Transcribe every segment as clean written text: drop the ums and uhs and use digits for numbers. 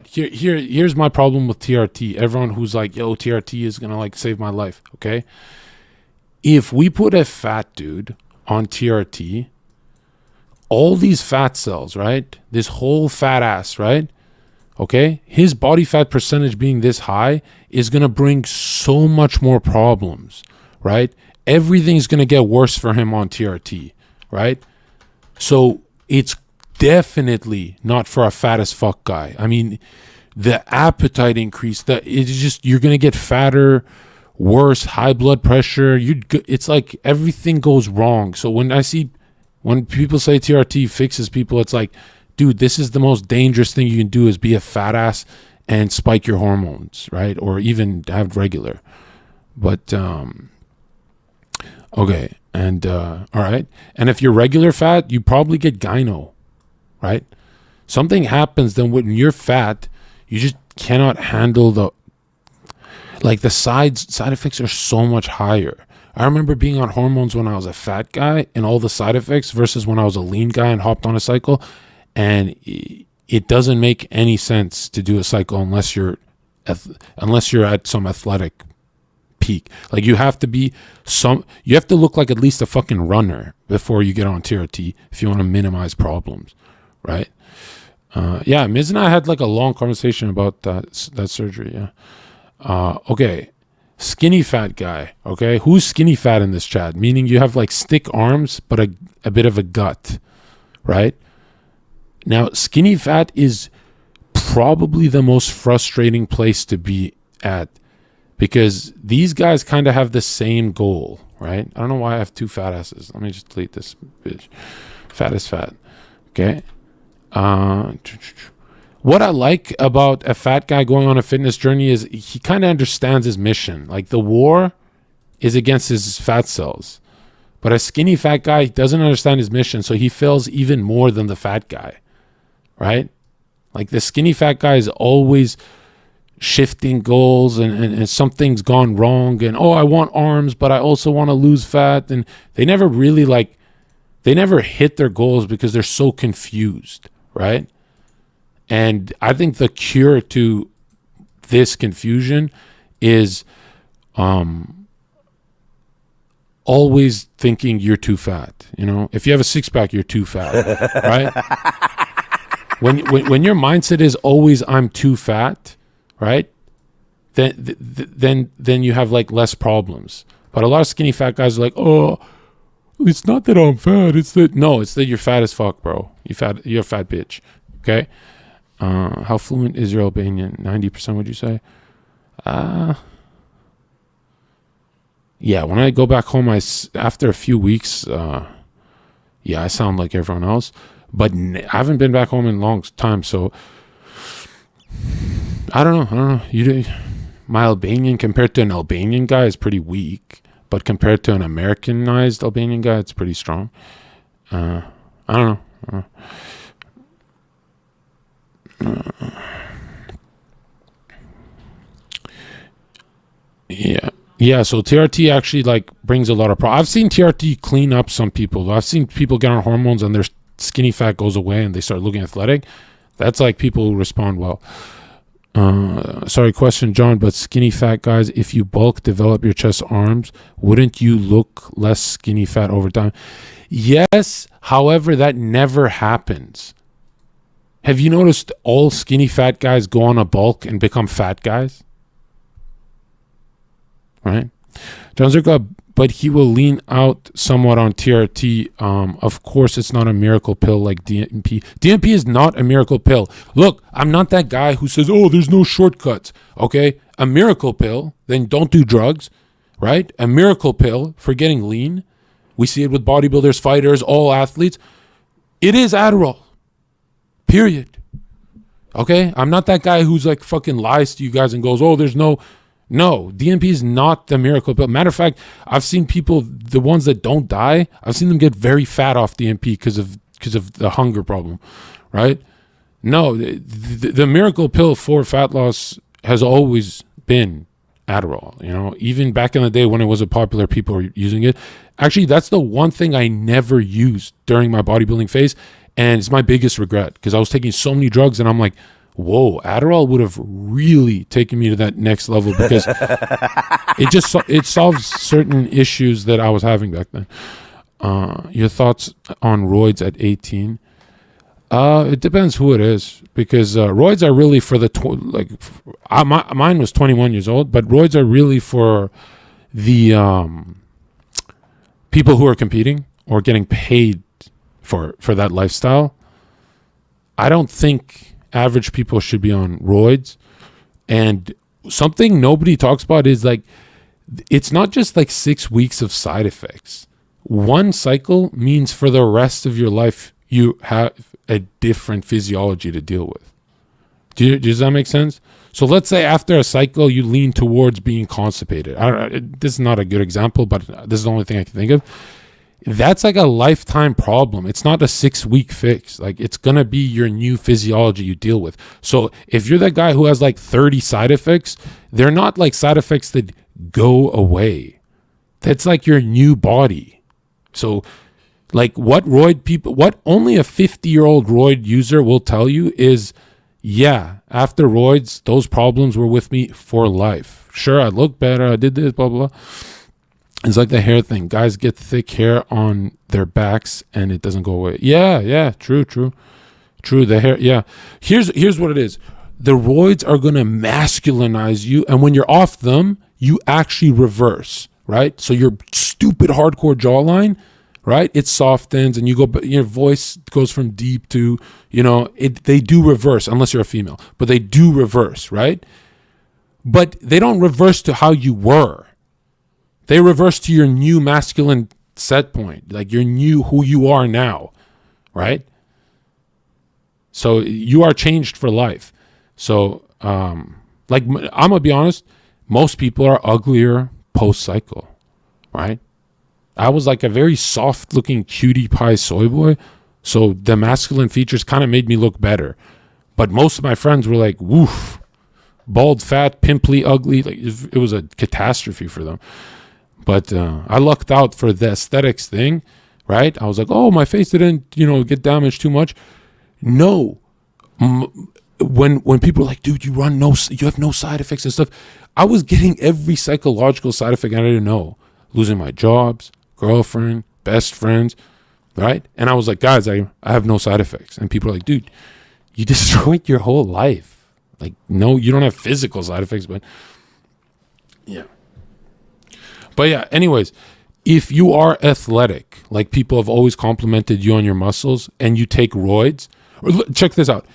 Here's my problem with TRT. Everyone who's like, yo, TRT is gonna like save my life. Okay, if we put a fat dude on TRT, all these fat cells, right? This whole fat ass, right? Okay, his body fat percentage being this high is gonna bring so much more problems, right? Everything's gonna get worse for him on TRT, right? So it's definitely not for a fat as fuck guy. I mean, the appetite increase, it's just, you're gonna get fatter, worse, high blood pressure. It's like everything goes wrong. So when people say TRT fixes people, it's like, dude, this is the most dangerous thing you can do, is be a fat ass and spike your hormones, right? Or even have regular. But okay, and all right, and if you're regular fat, you probably get gyno, right? Something happens then when you're fat, you just cannot handle the side effects are so much higher. I remember being on hormones when I was a fat guy and all the side effects versus when I was a lean guy and hopped on a cycle, and it doesn't make any sense to do a cycle unless you're at some athletic peak. Like you have to look like at least a fucking runner before you get on TRT if you want to minimize problems, right? Yeah, Miz and I had like a long conversation about that surgery. Yeah. Okay, skinny fat guy. Okay, who's skinny fat in this chat? Meaning you have like stick arms but a bit of a gut, right? Now, skinny fat is probably the most frustrating place to be at, because these guys kind of have the same goal, right? I don't know why I have two fat asses. Let me just delete this bitch. Fat is fat. Okay. What I like about a fat guy going on a fitness journey is he kind of understands his mission. Like the war is against his fat cells. But a skinny fat guy doesn't understand his mission, so he fails even more than the fat guy, right? Like the skinny fat guy is always shifting goals and something's gone wrong, and I want arms but I also want to lose fat, and they never hit their goals because they're so confused, right? And I think the cure to this confusion is always thinking you're too fat. You know, if you have a six-pack, you're too fat, right? When your mindset is always I'm too fat, right? Then you have like less problems. But a lot of skinny fat guys are like, oh, it's not that I'm fat. It's that you're fat as fuck, bro. You're a fat bitch. Okay. How fluent is your Albanian? 90%, would you say? Yeah. When I go back home, after a few weeks, yeah, I sound like everyone else. But I haven't been back home in a long time, so I don't know. My Albanian compared to an Albanian guy is pretty weak, but compared to an Americanized Albanian guy, it's pretty strong. I don't know. Yeah. So TRT actually like brings a lot of problems. I've seen TRT clean up some people. I've seen people get on hormones and their skinny fat goes away and they start looking athletic. That's like people who respond well. Sorry, question, John, but skinny fat guys, if you bulk, develop your chest, arms, wouldn't you look less skinny fat over time? Yes, however, that never happens. Have you noticed all skinny fat guys go on a bulk and become fat guys? Right? Jonzherka, but he will lean out somewhat on TRT. Of course, it's not a miracle pill like DMP. DMP is not a miracle pill. Look, I'm not that guy who says, oh, there's no shortcuts. Okay? A miracle pill, then don't do drugs, right? A miracle pill for getting lean. We see it with bodybuilders, fighters, all athletes. It is Adderall. Period. Okay? I'm not that guy who's like fucking lies to you guys and goes, oh, there's no, DMP is not the miracle pill. Matter of fact, I've seen people, the ones that don't die, I've seen them get very fat off DMP because of the hunger problem, right? No, the miracle pill for fat loss has always been Adderall. You know, even back in the day when it wasn't popular, people were using it. Actually, that's the one thing I never used during my bodybuilding phase, and it's my biggest regret because I was taking so many drugs, and I'm like, whoa, Adderall would have really taken me to that next level, because it solves certain issues that I was having back then. Your thoughts on roids at 18? It depends who it is, because roids are really for the mine was 21 years old, but roids are really for the people who are competing or getting paid for that lifestyle. I don't think average people should be on roids. And something nobody talks about is like, it's not just like 6 weeks of side effects. One cycle means for the rest of your life you have a different physiology to deal with. Does that make sense? So let's say after a cycle you lean towards being constipated. This is not a good example, but this is the only thing I can think of. That's like a lifetime problem. It's not a 6 week fix. Like, it's going to be your new physiology you deal with. So if you're that guy who has like 30 side effects, they're not like side effects that go away. That's like your new body. So like what only a 50-year-old roid user will tell you is, yeah, after roids, those problems were with me for life. Sure, I look better, I did this, blah, blah, blah. It's like the hair thing. Guys get thick hair on their backs and it doesn't go away. Yeah, true. The hair, yeah. Here's what it is. The roids are going to masculinize you, and when you're off them, you actually reverse, right? So your stupid hardcore jawline, right? It softens, and your voice goes from deep to, they do reverse, unless you're a female, but they do reverse, right? But they don't reverse to how you were. They reverse to your new masculine set point, like your new who you are now, right? So you are changed for life. So, like, I'm gonna be honest, most people are uglier post-cycle, right? I was like a very soft-looking cutie pie soy boy, so the masculine features kind of made me look better. But most of my friends were like, woof, bald, fat, pimply, ugly. Like, it was a catastrophe for them. But I lucked out for the aesthetics thing, right? I was like, oh, my face didn't, get damaged too much. No. When people are like, dude, you have no side effects and stuff, I was getting every psychological side effect I didn't know. Losing my jobs, girlfriend, best friends, right? And I was like, guys, I have no side effects. And people are like, dude, you destroyed your whole life. Like, no, you don't have physical side effects, but yeah. But yeah, anyways, if you are athletic, like people have always complimented you on your muscles, and you take roids, or check this out.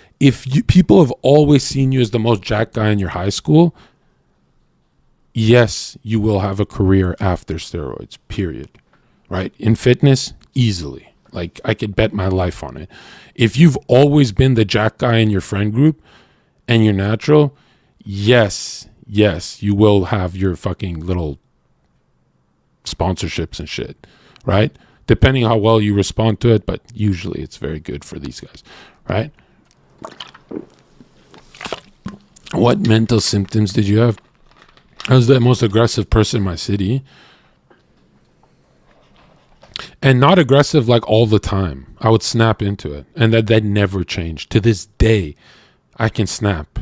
People have always seen you as the most jacked guy in your high school, yes, you will have a career after steroids, period. Right? In fitness, easily. Like, I could bet my life on it. If you've always been the jack guy in your friend group and you're natural, yes, you will have your fucking little sponsorships and shit, right? Depending how well you respond to it, but usually it's very good for these guys, right? What mental symptoms did you have? I was the most aggressive person in my city. And not aggressive like all the time. I would snap into it. And that never changed. To this day, I can snap,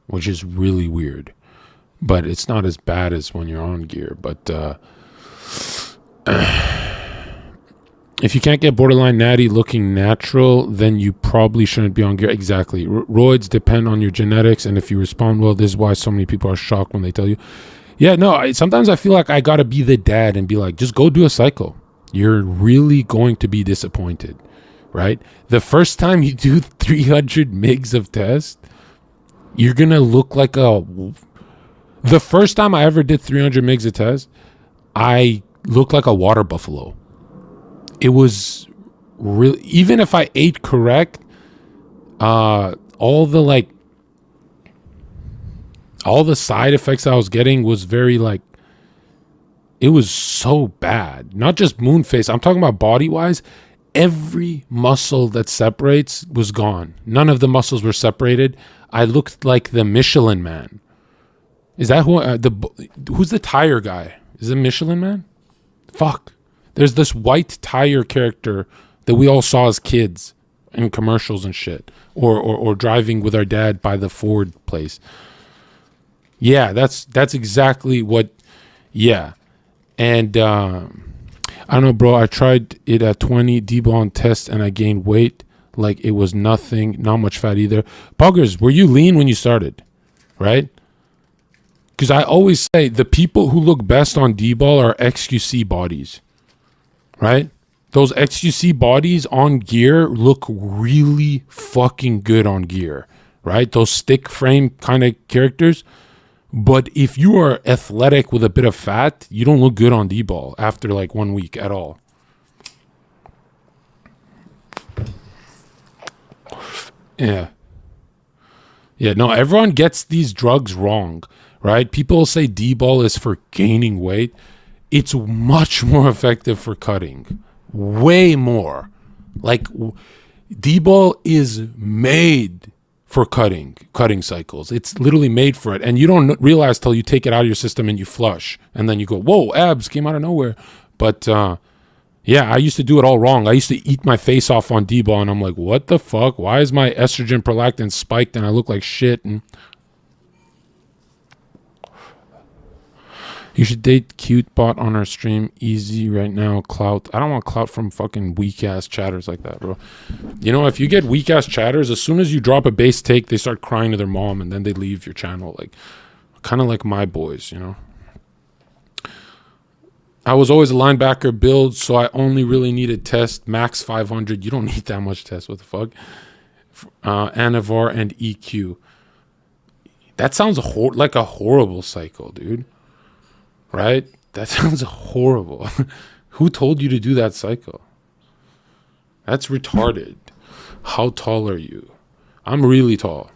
which is really weird. But it's not as bad as when you're on gear. But if you can't get borderline natty looking natural, then you probably shouldn't be on gear. Exactly. Roids depend on your genetics. And if you respond well, this is why so many people are shocked when they tell you. Yeah, no, sometimes I feel like I got to be the dad and be like, just go do a cycle. You're really going to be disappointed, right? The first time you do 300 mgs of test, you're going to look like the first time I ever did 300 mgs of test, I looked like a water buffalo. It was really, even if I ate correct, all the side effects I was getting was very like, it was so bad. Not just moon face. I'm talking about body wise. Every muscle that separates was gone. None of the muscles were separated. I looked like the Michelin Man. Is that who's the tire guy? Is it Michelin Man? Fuck. There's this white tire character that we all saw as kids in commercials and shit, or driving with our dad by the Ford place. Yeah, that's exactly what. Yeah, and I don't know, bro. I tried it at 20 D-ball test, and I gained weight like it was nothing. Not much fat either. Buggers, were you lean when you started? Right? Because I always say the people who look best on D-ball are XQC bodies. Right? Those XQC bodies on gear look really fucking good on gear. Right? Those stick frame kind of characters. But if you are athletic with a bit of fat, you don't look good on D-ball after like 1 week at all. Yeah. Yeah, no, everyone gets these drugs wrong, right? People say D-ball is for gaining weight. It's much more effective for cutting. Way more. Like, D-ball is made for cutting cycles. It's literally made for it. And you don't realize till you take it out of your system and you flush. And then you go, whoa, abs came out of nowhere. But, yeah, I used to do it all wrong. I used to eat my face off on D-ball, and I'm like, what the fuck? Why is my estrogen prolactin spiked and I look like shit? And you should date cute bot on our stream. Easy right now. Clout. I don't want clout from fucking weak-ass chatters like that, bro. You know, if you get weak-ass chatters, as soon as you drop a base take, they start crying to their mom, and then they leave your channel. Like, kind of like my boys, you know? I was always a linebacker build, so I only really needed test max 500. You don't need that much test. What the fuck? Anavar and EQ. That sounds like a horrible cycle, dude. Right? That sounds horrible. Who told you to do that cycle? That's retarded. How tall are you? I'm really tall.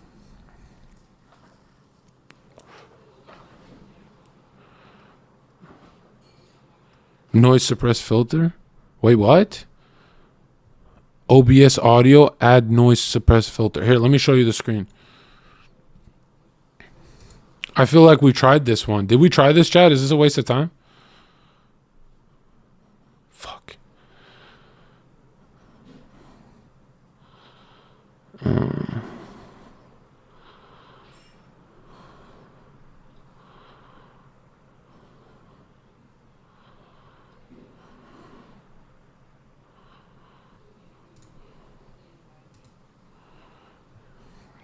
Noise suppress filter? Wait, what? OBS audio, add noise suppress filter. Here, let me show you the screen. I feel like we tried this one. Did we try this, chat? Is this a waste of time? Fuck.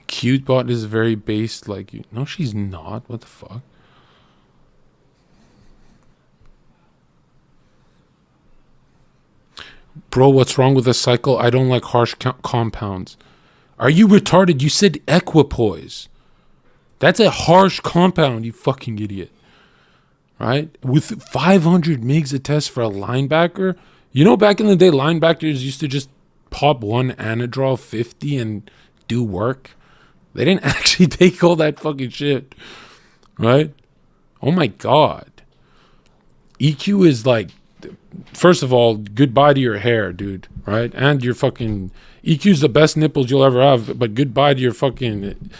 Cutebot is very based like you. No, she's not. What the fuck? Bro, what's wrong with this cycle? I don't like harsh compounds. Are you retarded? You said equipoise. That's a harsh compound, you fucking idiot. Right? With 500 megs a test for a linebacker? You know, back in the day, linebackers used to just pop one Anadrol 50 and do work. They didn't actually take all that fucking shit. Right? Oh my God. EQ is like, first of all, goodbye to your hair, dude. Right? And your fucking, EQ's the best nipples you'll ever have, but goodbye to your fucking,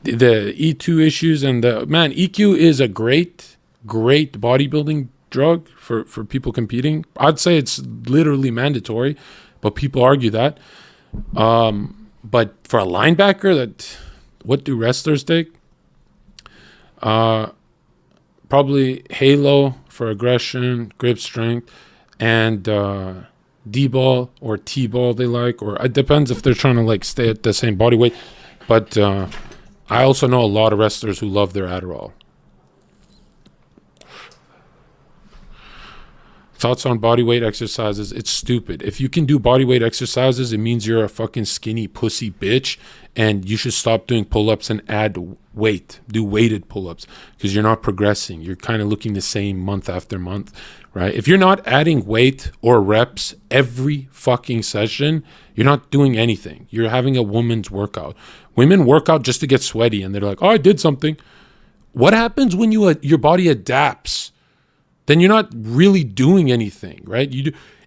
the E2 issues. And man, EQ is a great bodybuilding drug for people competing. I'd say it's literally mandatory, but people argue that. But for a linebacker, what do wrestlers take? Probably Halo for aggression, grip strength, and D-ball or T-ball they like, or it depends if they're trying to like stay at the same body weight. But I also know a lot of wrestlers who love their Adderall. Thoughts on body weight exercises? It's stupid. If you can do body weight exercises, it means you're a fucking skinny pussy bitch, and you should stop doing pull-ups and add weight. Do weighted pull-ups because you're not progressing. You're kind of looking the same month after month, right? If you're not adding weight or reps every fucking session, you're not doing anything. You're having a woman's workout. Women work out just to get sweaty, and they're like, oh, I did something. What happens when your body adapts? Then you're not really doing anything, right?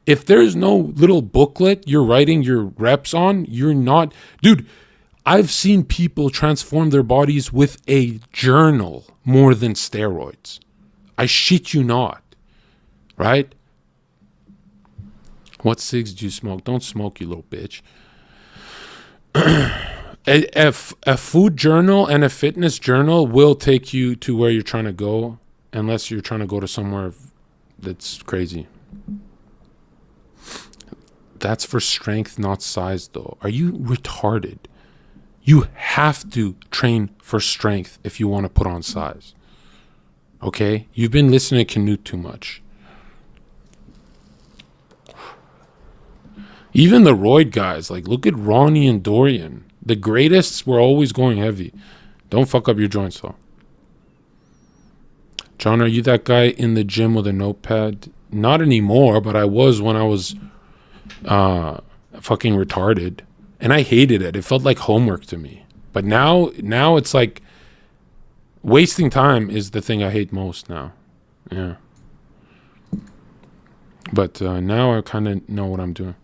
If there's no little booklet you're writing your reps on, you're not. Dude, I've seen people transform their bodies with a journal more than steroids. I shit you not, right? What cigs do you smoke? Don't smoke, you little bitch. A food journal and a fitness journal will take you to where you're trying to go, unless you're trying to go to somewhere that's crazy. That's for strength, not size, though. Are you retarded? You have to train for strength if you want to put on size. Okay? You've been listening to Canute too much. Even the roid guys, like, look at Ronnie and Dorian. The greatest were always going heavy. Don't fuck up your joints, though. John, are you that guy in the gym with a notepad? Not anymore, but I was when I was fucking retarded. And I hated it. It felt like homework to me. But now it's like wasting time is the thing I hate most now. Yeah. But now I kind of know what I'm doing.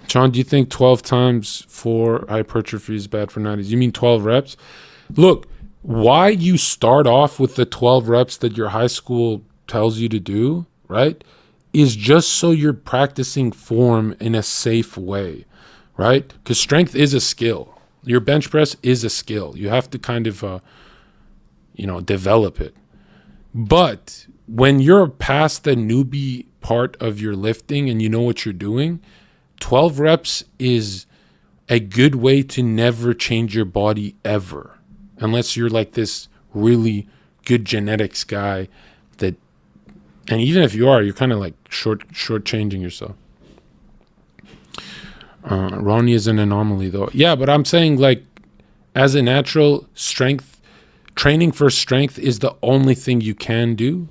John, do you think 12 times 4 hypertrophy is bad for 90s? You mean 12 reps? Look, why you start off with the 12 reps that your high school tells you to do, right, is just so you're practicing form in a safe way, right? Because strength is a skill. Your bench press is a skill. You have to kind of, develop it. But when you're past the newbie part of your lifting and you know what you're doing, 12 reps is a good way to never change your body ever. Unless you're like this really good genetics guy that, and even if you are, you're kind of like short changing yourself. Ronnie is an anomaly though. Yeah, but I'm saying like as a natural strength, training for strength is the only thing you can do.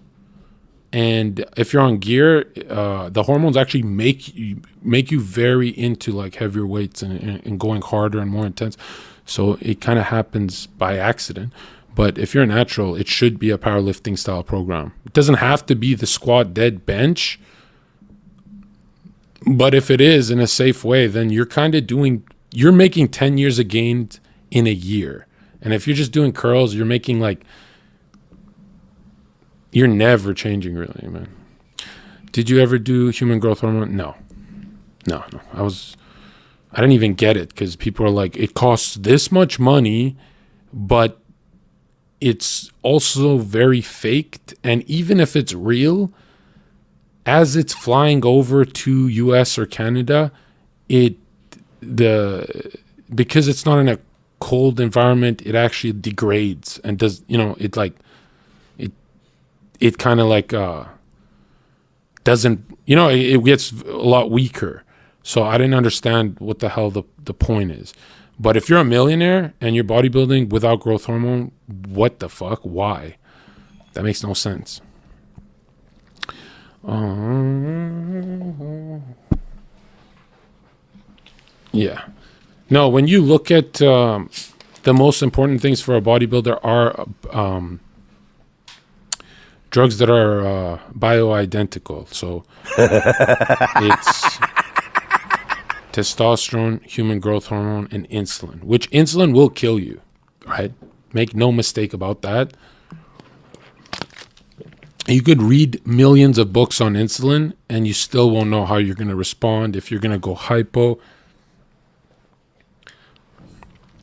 And if you're on gear, the hormones actually make you very into like heavier weights and going harder and more intense. So it kind of happens by accident. But if you're natural, it should be a powerlifting style program. It doesn't have to be the squat, dead, bench. But if it is in a safe way, then you're making 10 years of gains in a year. And if you're just doing curls, you're making like, you're never changing really, man. Did you ever do human growth hormone? No. I didn't even get it because people are like, it costs this much money, but it's also very faked. And even if it's real, as it's flying over to US or Canada, because it's not in a cold environment, it actually degrades and does, it kind of like doesn't, it gets a lot weaker. So I didn't understand what the hell the point is. But if you're a millionaire and you're bodybuilding without growth hormone, what the fuck? Why? That makes no sense. Yeah. No, when you look at the most important things for a bodybuilder are drugs that are bioidentical. So it's testosterone, human growth hormone, and insulin, which insulin will kill you, right? Make no mistake about that. You could read millions of books on insulin and you still won't know how you're going to respond, if you're going to go hypo.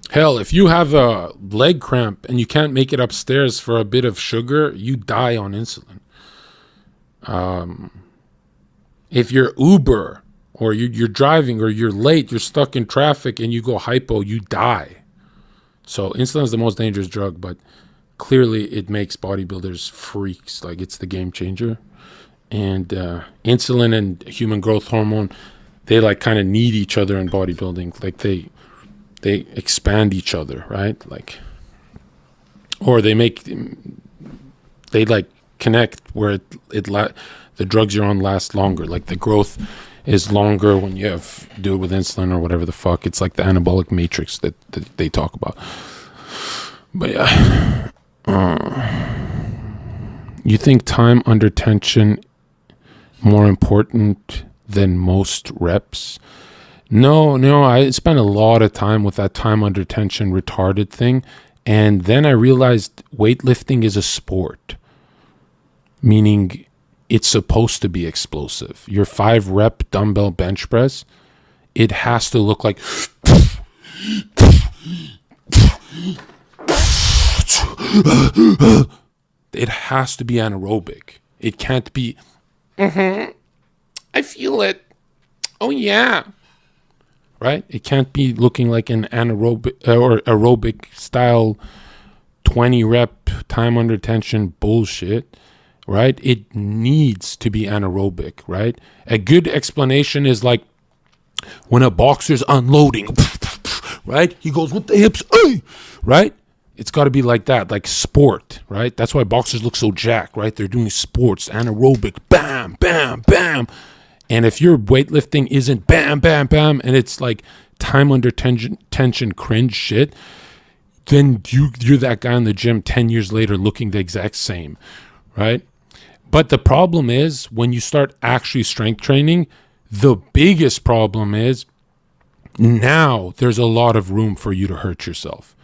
Hell, if you have a leg cramp and you can't make it upstairs for a bit of sugar, you die on insulin. If you're Uber or you're driving or you're late, you're stuck in traffic and you go hypo, you die. So insulin is the most dangerous drug, but clearly it makes bodybuilders freaks. Like it's the game changer. And insulin and human growth hormone, they like kind of need each other in bodybuilding. Like they expand each other, right? Like, or they like connect where the drugs you're on last longer. Like the growth is longer when you do it with insulin or whatever the fuck. It's like the anabolic matrix that they talk about. But yeah, you think time under tension more important than most reps? No, I spent a lot of time with that time under tension retarded thing. And then I realized weightlifting is a sport. Meaning it's supposed to be explosive. Your 5-rep dumbbell bench press, it has to look like it has to be anaerobic. It can't be I feel it. Oh yeah. Right? It can't be looking like an anaerobic or aerobic style 20 rep time under tension bullshit, right? It needs to be anaerobic, right? A good explanation is like when a boxer's unloading, right? He goes with the hips, right? It's got to be like that, like sport, right? That's why boxers look so jacked, right? They're doing sports, anaerobic, bam, bam, bam. And if your weightlifting isn't bam, bam, bam, and it's like time under tension cringe shit, then you're that guy in the gym 10 years later looking the exact same, right? But the problem is when you start actually strength training, the biggest problem is now there's a lot of room for you to hurt yourself,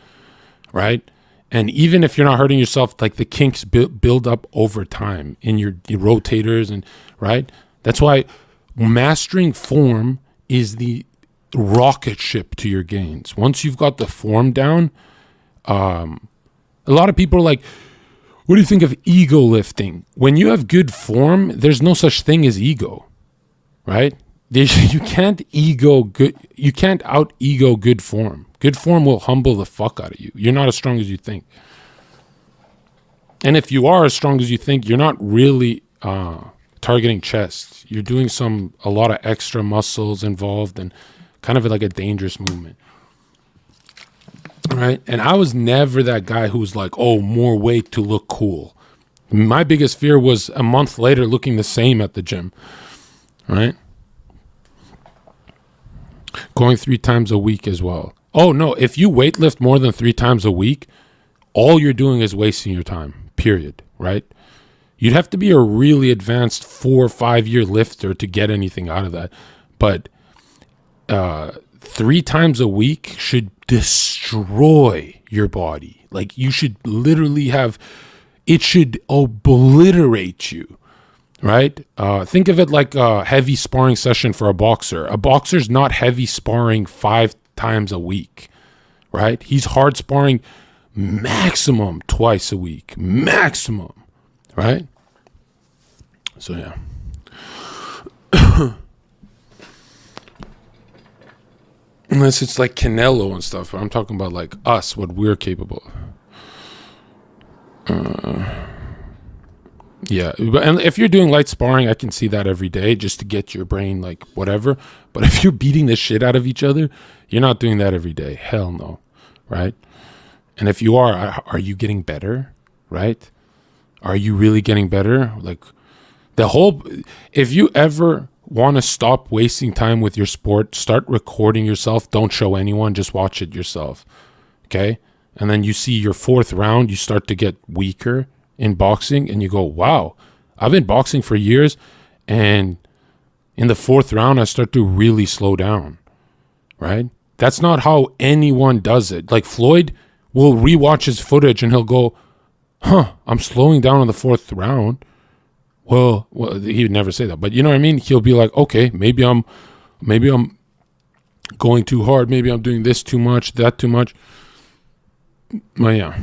right? And even if you're not hurting yourself, like the kinks build up over time in your rotators, and right? That's why mastering form is the rocket ship to your gains. Once you've got the form down, a lot of people are like, what do you think of ego lifting? When you have good form, there's no such thing as ego, right? You can't out ego good form. Good form will humble the fuck out of you. You're not as strong as you think. And if you are as strong as you think, you're not really targeting chest. You're doing a lot of extra muscles involved and kind of like a dangerous movement. Right? And I was never that guy who was like, oh, more weight to look cool. My biggest fear was a month later looking the same at the gym. Right? Going 3 times a week as well. Oh, no. If you weightlift more than 3 times a week, all you're doing is wasting your time. Period. Right? You'd have to be a really advanced 4 or 5 year lifter to get anything out of that. But 3 times a week should destroy your body. Like you should literally it should obliterate you, right? Think of it like a heavy sparring session for a boxer. A boxer's not heavy sparring 5 times a week, right? He's hard sparring maximum twice a week, maximum, right? So yeah. Unless it's like Canelo and stuff. I'm talking about like us, what we're capable of. Yeah. And if you're doing light sparring, I can see that every day just to get your brain like whatever. But if you're beating the shit out of each other, you're not doing that every day. Hell no. Right? And if you are you getting better? Right? Are you really getting better? Like if you ever want to stop wasting time with your sport, start recording yourself. Don't show anyone, just watch it yourself. Okay? And then you see your 4th round, you start to get weaker in boxing and you go, wow, I've been boxing for years, and in the 4th round I start to really slow down. Right? That's not how anyone does it. Like Floyd will rewatch his footage and he'll go, I'm slowing down in the 4th round. Well, he would never say that, but you know what I mean? He'll be like, okay, maybe I'm going too hard. Maybe I'm doing this too much, that too much. Well, yeah.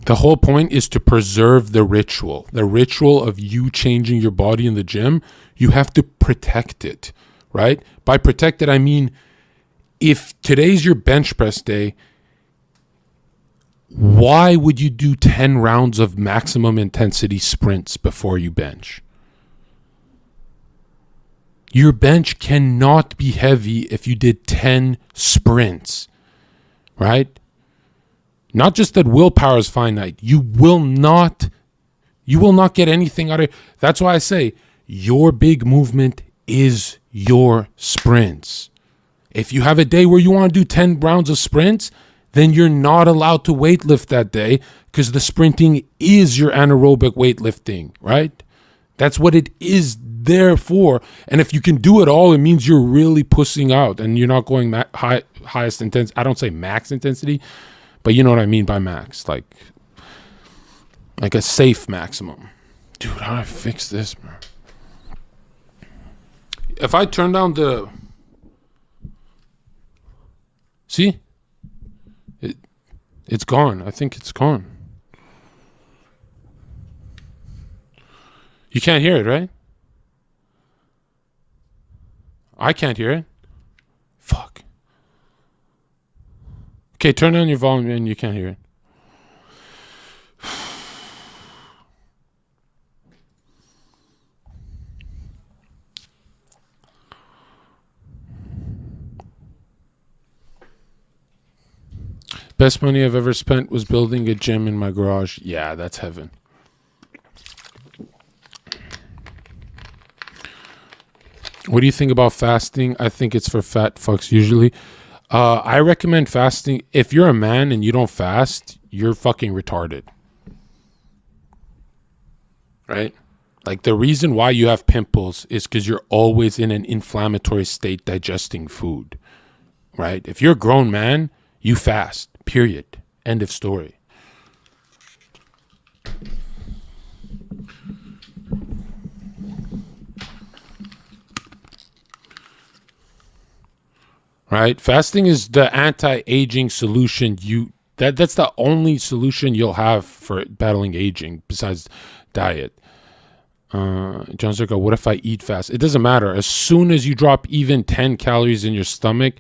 The whole point is to preserve the ritual of you changing your body in the gym. You have to protect it, right? By protect it, I mean, if today's your bench press day, why would you do 10 rounds of maximum intensity sprints before you bench? Your bench cannot be heavy if you did 10 sprints, right? Not just that willpower is finite. You will not get anything out of it. That's why I say your big movement is your sprints. If you have a day where you want to do 10 rounds of sprints, then you're not allowed to weightlift that day because the sprinting is your anaerobic weightlifting, right? That's what it is there for. And if you can do it all, it means you're really pussing out and you're not going highest intensity. I don't say max intensity, but you know what I mean by max, like a safe maximum. Dude, how do I fix this, man? If I turn down the, see, it, it's gone. I think it's gone. You can't hear it, right? I can't hear it. Fuck. Okay, turn down your volume and you can't hear it. Best money I've ever spent was building a gym in my garage. Yeah, that's heaven. What do you think about fasting? I think it's for fat fucks usually. I recommend fasting. If you're a man and you don't fast, you're fucking retarded. Right? Like the reason why you have pimples is because you're always in an inflammatory state digesting food. Right? If you're a grown man, you fast. Period. End of story. Right? Fasting is the anti-aging solution. That's the only solution you'll have for battling aging besides diet. jonzherka, what if I eat fast? It doesn't matter. As soon as you drop even 10 calories in your stomach,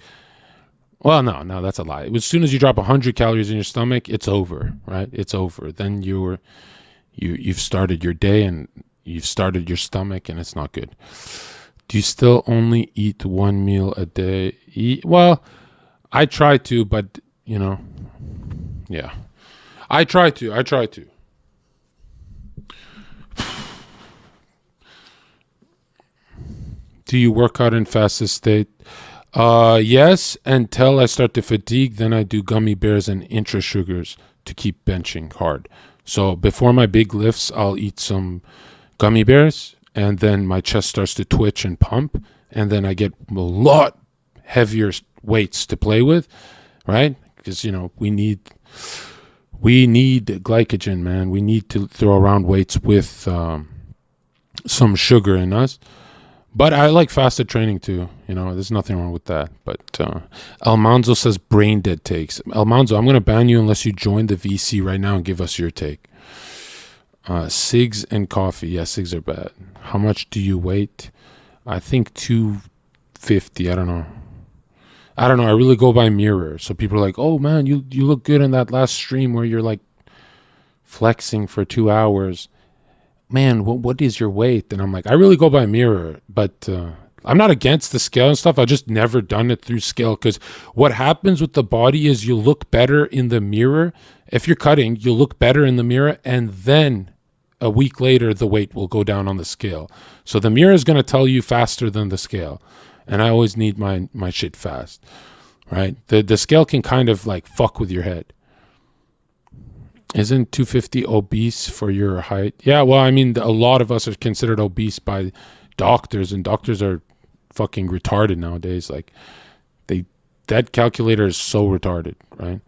well, no, that's a lie. As soon as you drop 100 calories in your stomach, it's over, right? It's over. Then you've started your day and you've started your stomach, and it's not good. Do you still only eat one meal a day? Well, I try to, but, yeah. I try to. Do you work out in fastest state? Yes, until I start to fatigue, then I do gummy bears and intra sugars to keep benching hard. So before my big lifts, I'll eat some gummy bears, and then my chest starts to twitch and pump, and then I get a lot heavier weights to play with, right? Because, we need glycogen, man. We need to throw around weights with some sugar in us. But I like fasted training too. There's nothing wrong with that. But Almanzo says brain dead takes. Almanzo, I'm going to ban you unless you join the VC right now and give us your take. Cigs and coffee. Yeah, cigs are bad. How much do you weigh? I think 250. I don't know. I really go by mirror. So people are like, oh man, you look good in that last stream where you're like flexing for 2 hours. Man, what is your weight? And I'm like, I really go by mirror, but I'm not against the scale and stuff. I just never done it through scale, because what happens with the body is you look better in the mirror. If you're cutting, you look better in the mirror, and then a week later, the weight will go down on the scale. So the mirror is going to tell you faster than the scale. And I always need my shit fast, right? The scale can kind of like fuck with your head. Isn't 250 obese for your height? Yeah, well, I mean, a lot of us are considered obese by doctors, and doctors are fucking retarded nowadays. Like, that calculator is so retarded, right?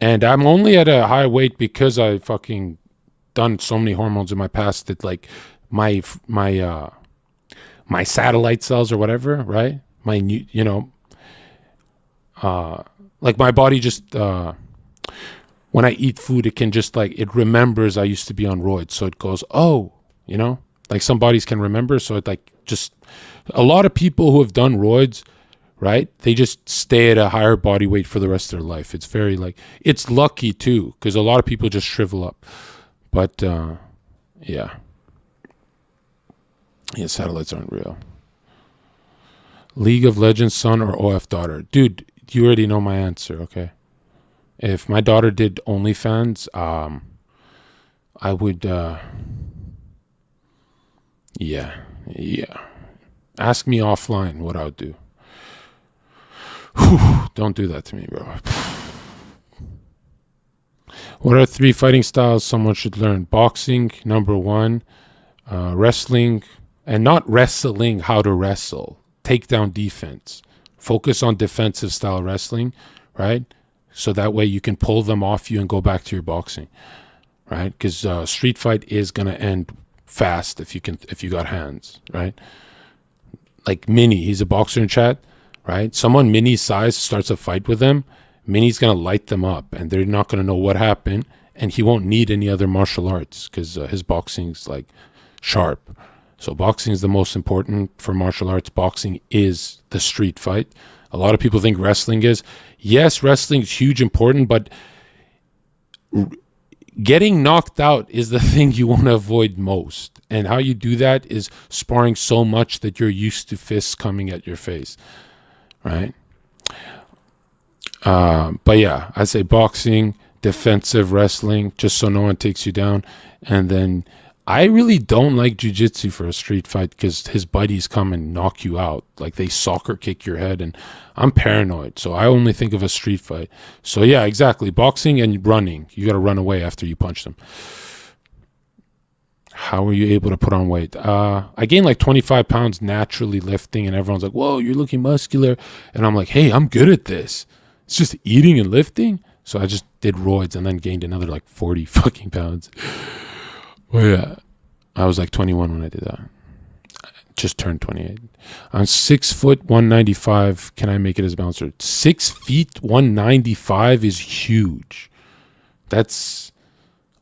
And I'm only at a high weight because I fucking done so many hormones in my past that, like, my satellite cells or whatever, right? My new, like my body just when I eat food, it can just like, it remembers I used to be on roids, so it goes, oh, like some bodies can remember. So it like, just a lot of people who have done roids, right, they just stay at a higher body weight for the rest of their life. It's very like, it's lucky too, because a lot of people just shrivel up. But yeah, satellites aren't real. League of Legends son or OF daughter? Dude, you already know my answer, okay? If my daughter did OnlyFans, I would, yeah. Ask me offline what I would do. Whew, don't do that to me, bro. What are 3 fighting styles someone should learn? Boxing, number 1. Wrestling, and not wrestling how to wrestle. Takedown defense. Focus on defensive style wrestling, right? So that way you can pull them off you and go back to your boxing. right? Because street fight is gonna end fast if you got hands, right? Like Mini, he's a boxer in chat, right? Someone Mini's size starts a fight with him, Mini's gonna light them up, and they're not gonna know what happened, and he won't need any other martial arts because his boxing's like sharp. So boxing is the most important for martial arts. Boxing is the street fight. A lot of people think wrestling is. Yes, wrestling is huge, important, but getting knocked out is the thing you want to avoid most. And how you do that is sparring so much that you're used to fists coming at your face, right? But yeah, I say boxing, defensive wrestling, just so no one takes you down. And then I really don't like jiu-jitsu for a street fight because his buddies come and knock you out. Like they soccer kick your head, and I'm paranoid. So I only think of a street fight. So yeah, exactly. Boxing and running. You got to run away after you punch them. How are you able to put on weight? I gained like 25 pounds naturally lifting, and everyone's like, whoa, you're looking muscular. And I'm like, hey, I'm good at this. It's just eating and lifting. So I just did roids and then gained another like 40 fucking pounds. Well, yeah, I was like 21 when I did that. I just turned 28. I'm 6 foot 195. Can I make it as a bouncer? 6 feet 195 is huge. That's,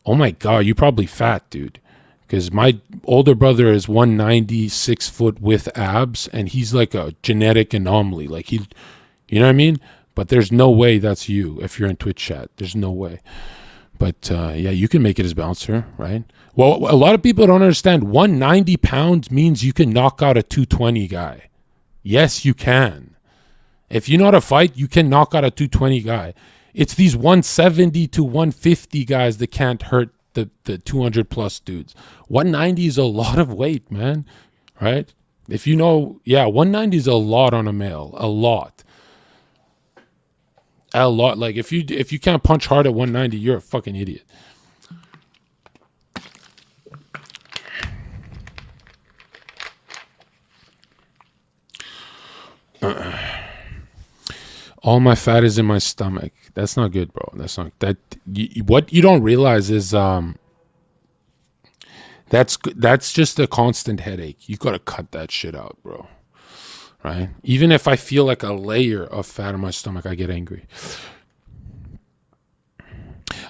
oh my God, you're probably fat, dude. Because my older brother is 190, 6 foot with abs, and he's like a genetic anomaly. Like you know what I mean? But there's no way that's you if you're in Twitch chat. There's no way. But yeah, you can make it as bouncer, right? Well, a lot of people don't understand 190 pounds means you can knock out a 220 guy. Yes, you can. If you know how to fight, you can knock out a 220 guy. It's these 170 to 150 guys that can't hurt the 200 plus dudes. 190 is a lot of weight, man, right? If you know, yeah, 190 is a lot on a male, a lot. A lot. Like if you can't punch hard at 190, you're a fucking idiot. All my fat is in my stomach. That's not good, bro. That's not that. What you don't realize is that's just a constant headache. You gotta cut that shit out, bro. Right? Even if I feel like a layer of fat in my stomach, I get angry.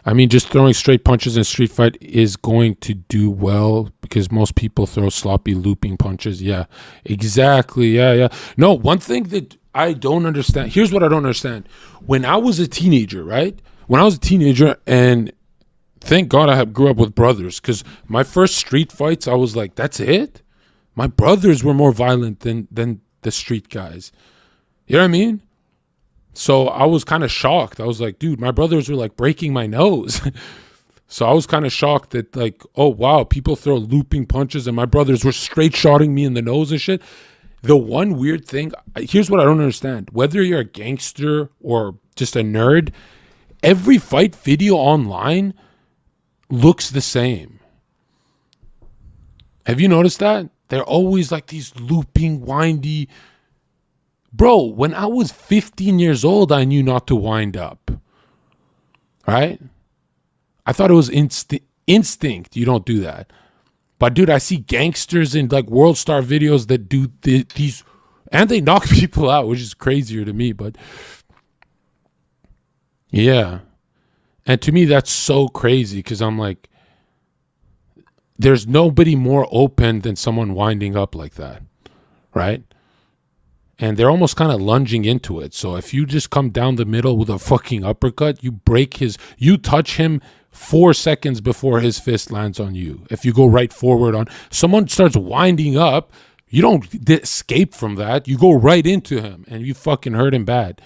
I mean, just throwing straight punches in a street fight is going to do well because most people throw sloppy looping punches. Yeah, exactly. Yeah. No, one thing that I don't understand. Here's what I don't understand. When I was a teenager, right? When I was a teenager, and thank God I grew up with brothers, because my first street fights, I was like, that's it? My brothers were more violent than the street guys. You know what I mean? So I was kind of shocked. I was like, dude, my brothers were like breaking my nose. So I was kind of shocked that like, oh wow, people throw looping punches and my brothers were straight shotting me in the nose and shit. The one weird thing, here's what I don't understand. Whether you're a gangster or just a nerd, every fight video online looks the same. Have you noticed that? They're always like these looping, windy. Bro, when I was 15 years old, I knew not to wind up. Right? I thought it was instinct. You don't do that. But dude, I see gangsters in like World Star videos that do these, and they knock people out, which is crazier to me. But yeah. And to me, that's so crazy because I'm like, there's nobody more open than someone winding up like that, right? And they're almost kind of lunging into it. So if you just come down the middle with a fucking uppercut, you touch him 4 seconds before his fist lands on you. If you go right forward on, someone starts winding up, you don't escape from that. You go right into him and you fucking hurt him bad.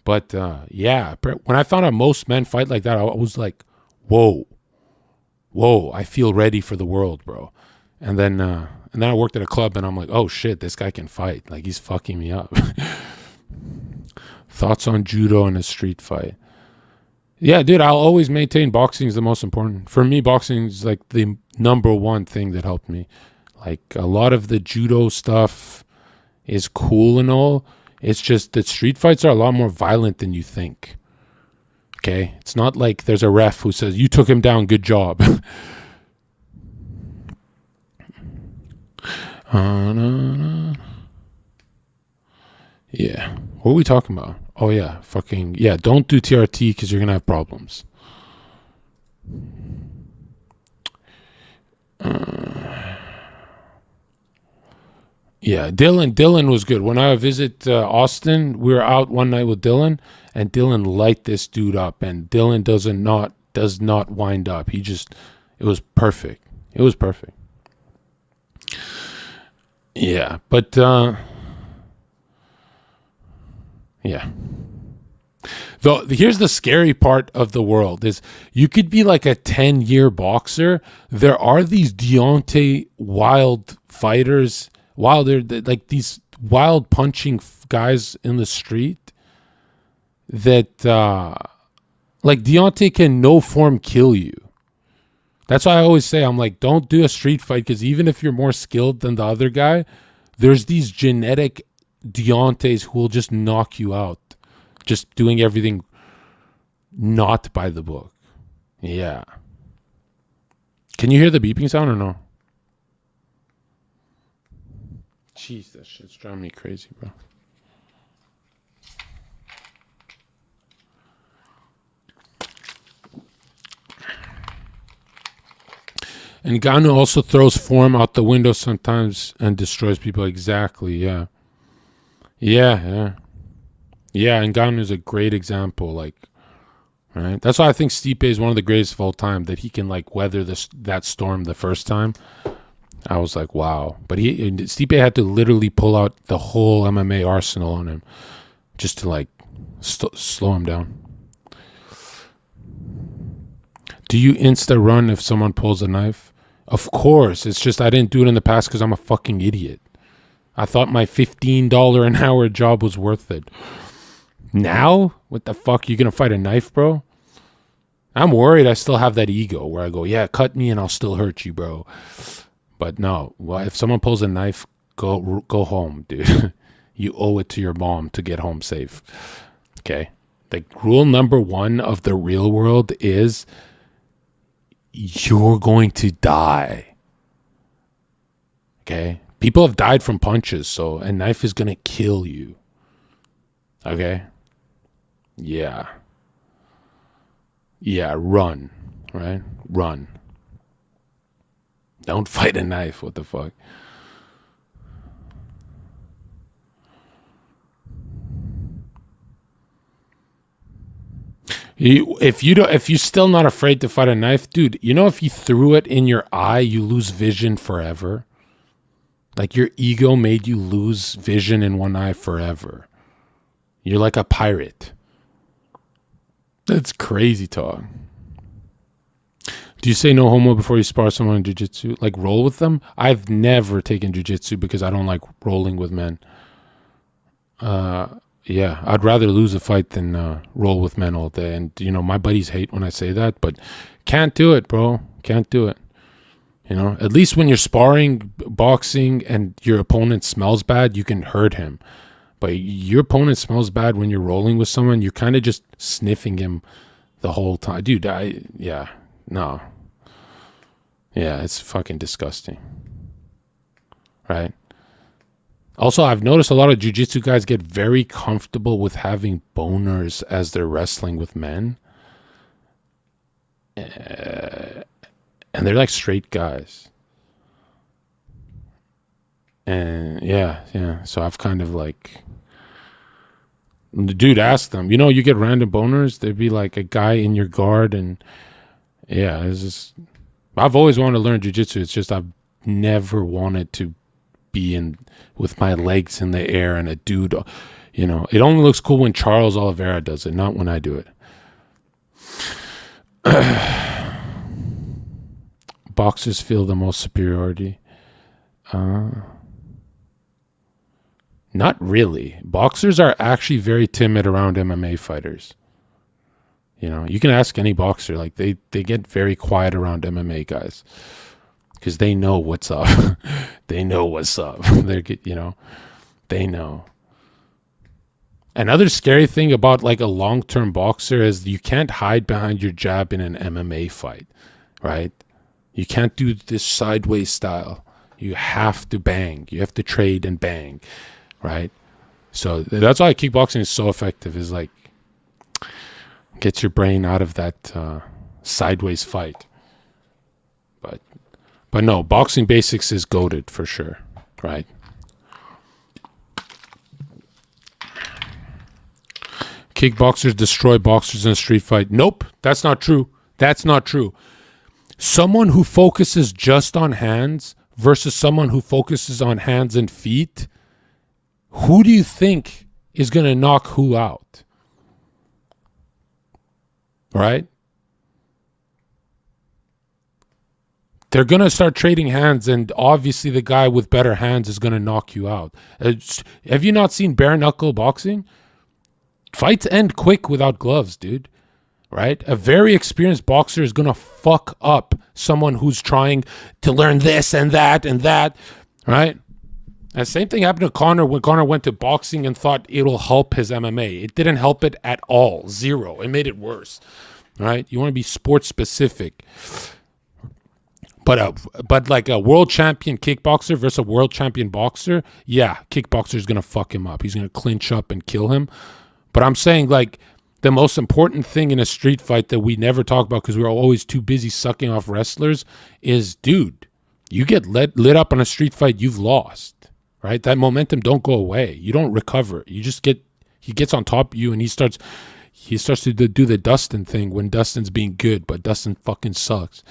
But yeah, when I found out most men fight like that, I was like, whoa, I feel ready for the world, bro. And then I worked at a club and I'm like, oh shit, this guy can fight. Like he's fucking me up. Thoughts on judo in a street fight? Yeah, dude, I'll always maintain boxing is the most important. For me, boxing is like the number one thing that helped me. Like a lot of the judo stuff is cool and all. It's just that street fights are a lot more violent than you think. Okay? It's not like there's a ref who says, you took him down, good job. Yeah. What are we talking about? Oh, yeah. Fucking, yeah, don't do TRT because you're going to have problems. Yeah, Dylan was good. When I visit Austin, we were out one night with Dylan, and Dylan light this dude up, and Dylan does not wind up. It was perfect. It was perfect. Yeah, but yeah. Though here's the scary part of the world is you could be like a 10-year boxer. There are these Deontay wild fighters, like these wild punching guys in the street that like Deontay can no form kill you. That's why I always say, I'm like, don't do a street fight, because even if you're more skilled than the other guy, there's these genetic Deontays who will just knock you out. Just doing everything not by the book. Yeah. Can you hear the beeping sound or no? Jeez, that shit's driving me crazy, bro. And Ngannou also throws form out the window sometimes and destroys people. Exactly, yeah. Yeah. Yeah, Ngannou is a great example, like, right? That's why I think Stipe is one of the greatest of all time, that he can, like, weather that storm the first time. I was like, wow. But Stipe had to literally pull out the whole MMA arsenal on him just to, like, slow him down. Do you insta-run if someone pulls a knife? Of course. It's just I didn't do it in the past because I'm a fucking idiot. I thought my $15 an hour job was worth it. Now? What the fuck? You gonna fight a knife, bro? I'm worried I still have that ego where I go, yeah, cut me and I'll still hurt you, bro. But no, if someone pulls a knife, go home, dude. You owe it to your mom to get home safe. Okay? Like, rule number 1 of the real world is you're going to die. Okay? People have died from punches, so a knife is gonna kill you. Okay? Yeah. Yeah, run. Right? Run. Don't fight a knife. What the fuck? If you're still not afraid to fight a knife, dude, you know, if you threw it in your eye, you lose vision forever. Like, your ego made you lose vision in one eye forever. You're like a pirate. That's crazy talk. Do you say no homo before you spar someone in jiu-jitsu? Like, roll with them? I've never taken jiu-jitsu because I don't like rolling with men. Yeah, I'd rather lose a fight than roll with men all day. And, you know, my buddies hate when I say that, but can't do it, bro. Can't do it. You know, at least when you're sparring, boxing, and your opponent smells bad, you can hurt him. But your opponent smells bad when you're rolling with someone, you're kind of just sniffing him the whole time. Dude, no. Yeah, it's fucking disgusting. Right? Also, I've noticed a lot of jiu-jitsu guys get very comfortable with having boners as they're wrestling with men. And they're like straight guys. And yeah. So I've kind of like... The dude asked them, you know, you get random boners? There'd be like a guy in your guard, and yeah, it's just... I've always wanted to learn jiu-jitsu. It's just I've never wanted to be in with my legs in the air and a dude, you know. It only looks cool when Charles Oliveira does it, not when I do it. Boxers feel the most superiority. Not really. Boxers are actually very timid around MMA fighters. You know, you can ask any boxer, like they get very quiet around MMA guys because they know what's up. They know what's up. They know. Another scary thing about like a long-term boxer is you can't hide behind your jab in an MMA fight, right? You can't do this sideways style. You have to bang. You have to trade and bang, right? So that's why kickboxing is so effective, is like gets your brain out of that sideways fight. But no, boxing basics is goated for sure, right? Kickboxers destroy boxers in a street fight. Nope, that's not true. That's not true. Someone who focuses just on hands versus someone who focuses on hands and feet, who do you think is going to knock who out? Right? They're going to start trading hands, and obviously the guy with better hands is going to knock you out. Have you not seen bare knuckle boxing? Fights end quick without gloves, dude. Right? A very experienced boxer is going to fuck up someone who's trying to learn this and that, right? And the same thing happened to Conor when Conor went to boxing and thought it'll help his MMA. It didn't help it at all. Zero. It made it worse, right? You want to be sports specific. But like a world champion kickboxer versus a world champion boxer, yeah, kickboxer is going to fuck him up. He's going to clinch up and kill him. But I'm saying, like, the most important thing in a street fight that we never talk about because we're always too busy sucking off wrestlers is, dude, you get lit up on a street fight, you've lost, right? That momentum don't go away. You don't recover. You just he gets on top of you and he starts to do the Dustin thing when Dustin's being good, but Dustin fucking sucks.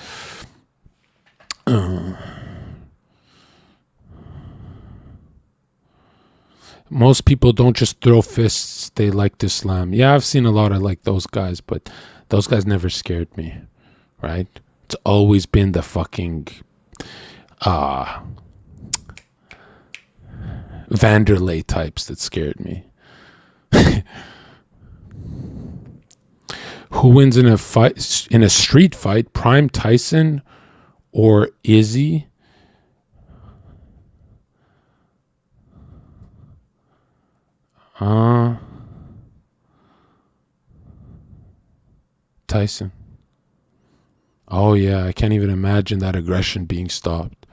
Most people don't just throw fists, they like to slam. Yeah, I've seen a lot of like those guys, but those guys never scared me, right? It's always been the fucking Vanderlei types that scared me. Who wins in a fight, in a street fight, Prime Tyson or Izzy? Tyson. Oh yeah, I can't even imagine that aggression being stopped.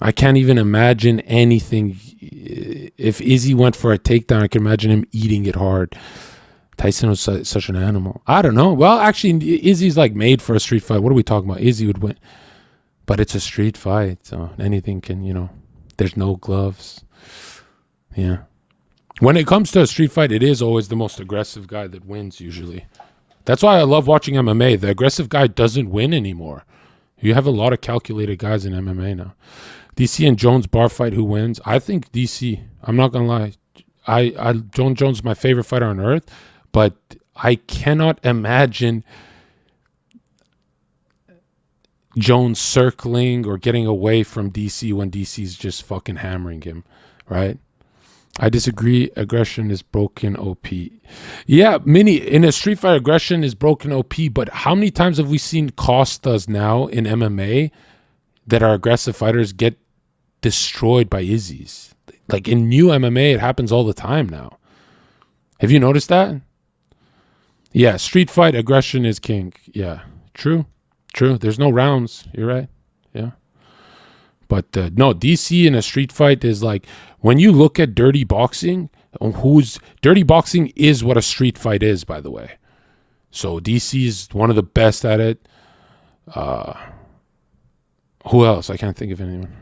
I can't even imagine anything. If Izzy went for a takedown, I can imagine him eating it hard. Tyson was such an animal. I don't know. Well, actually, Izzy's like made for a street fight. What are we talking about? Izzy would win. But it's a street fight, so anything can, there's no gloves. Yeah. When it comes to a street fight, it is always the most aggressive guy that wins usually. That's why I love watching MMA. The aggressive guy doesn't win anymore. You have a lot of calculated guys in MMA now. DC and Jones bar fight, who wins? I think DC. I'm not going to lie. Jon Jones is my favorite fighter on earth, but I cannot imagine Jones circling or getting away from DC when DC's just fucking hammering him, right? I disagree. Aggression is broken OP. Yeah, in a street fight, aggression is broken OP, but how many times have we seen Costas now in MMA that are aggressive fighters get destroyed by Izzies? Like in new MMA, it happens all the time now. Have you noticed that? Yeah, street fight, aggression is king. Yeah, true. There's no rounds. You're right. Yeah. But no, DC in a street fight is like, when you look at dirty boxing, dirty boxing is what a street fight is, by the way. So DC is one of the best at it. Who else? I can't think of anyone.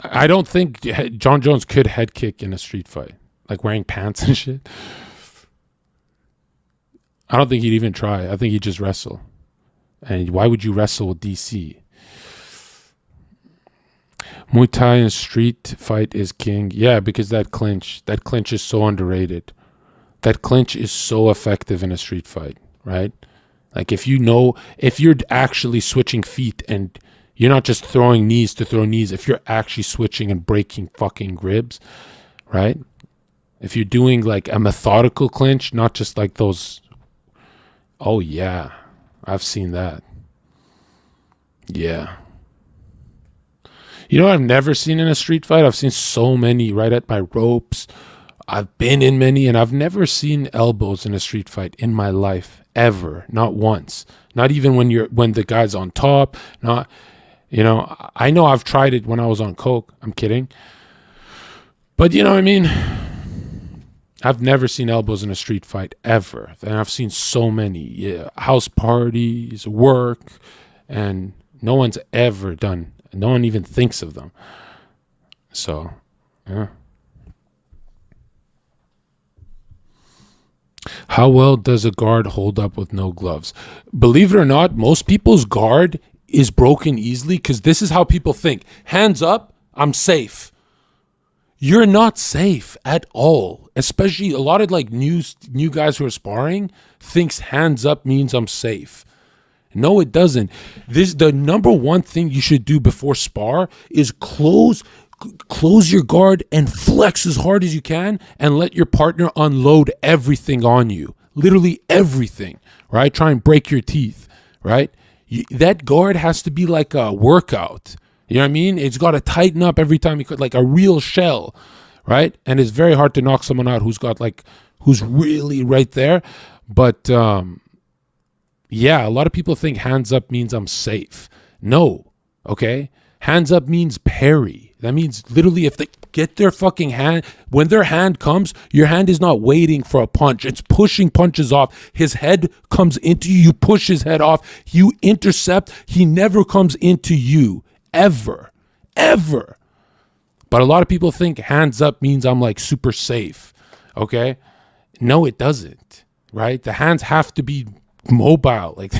I don't think Jon Jones could head kick in a street fight, like wearing pants and shit. I don't think he'd even try. I think he'd just wrestle. And why would you wrestle with DC? Muay Thai and street fight is king. Yeah, because that clinch is so underrated. That clinch is so effective in a street fight, right? Like if you're actually switching feet and you're not just throwing knees to throw knees, if you're actually switching and breaking fucking ribs, right? If you're doing like a methodical clinch, not just like those. Oh yeah, I've seen that. Yeah. You know what I've never seen in a street fight? I've seen so many right at my ropes. I've been in many, and I've never seen elbows in a street fight in my life ever. Not once. Not even when the guy's on top. Not, I know I've tried it when I was on coke. I'm kidding. But you know what I mean? I've never seen elbows in a street fight ever. And I've seen so many house parties, work, and no one's ever done. No one even thinks of them. So, yeah. How well does a guard hold up with no gloves? Believe it or not, most people's guard is broken easily because this is how people think. Hands up, I'm safe. You're not safe at all. Especially a lot of like new guys who are sparring thinks hands up means I'm safe. No, it doesn't. The number one thing you should do before spar is close your guard and flex as hard as you can and let your partner unload everything on you. Literally everything, right? Try and break your teeth, right? That guard has to be like a workout. You know what I mean? It's got to tighten up every time you could, like a real shell, right? And it's very hard to knock someone out who's really right there. But yeah, a lot of people think hands up means I'm safe. No, okay? Hands up means parry. That means literally if they get their fucking hand, when their hand comes, your hand is not waiting for a punch. It's pushing punches off. His head comes into you. You push his head off. You intercept. He never comes into you. Ever. But a lot of people think hands up means I'm like super safe. Okay? No, it doesn't. Right? The hands have to be mobile. Like,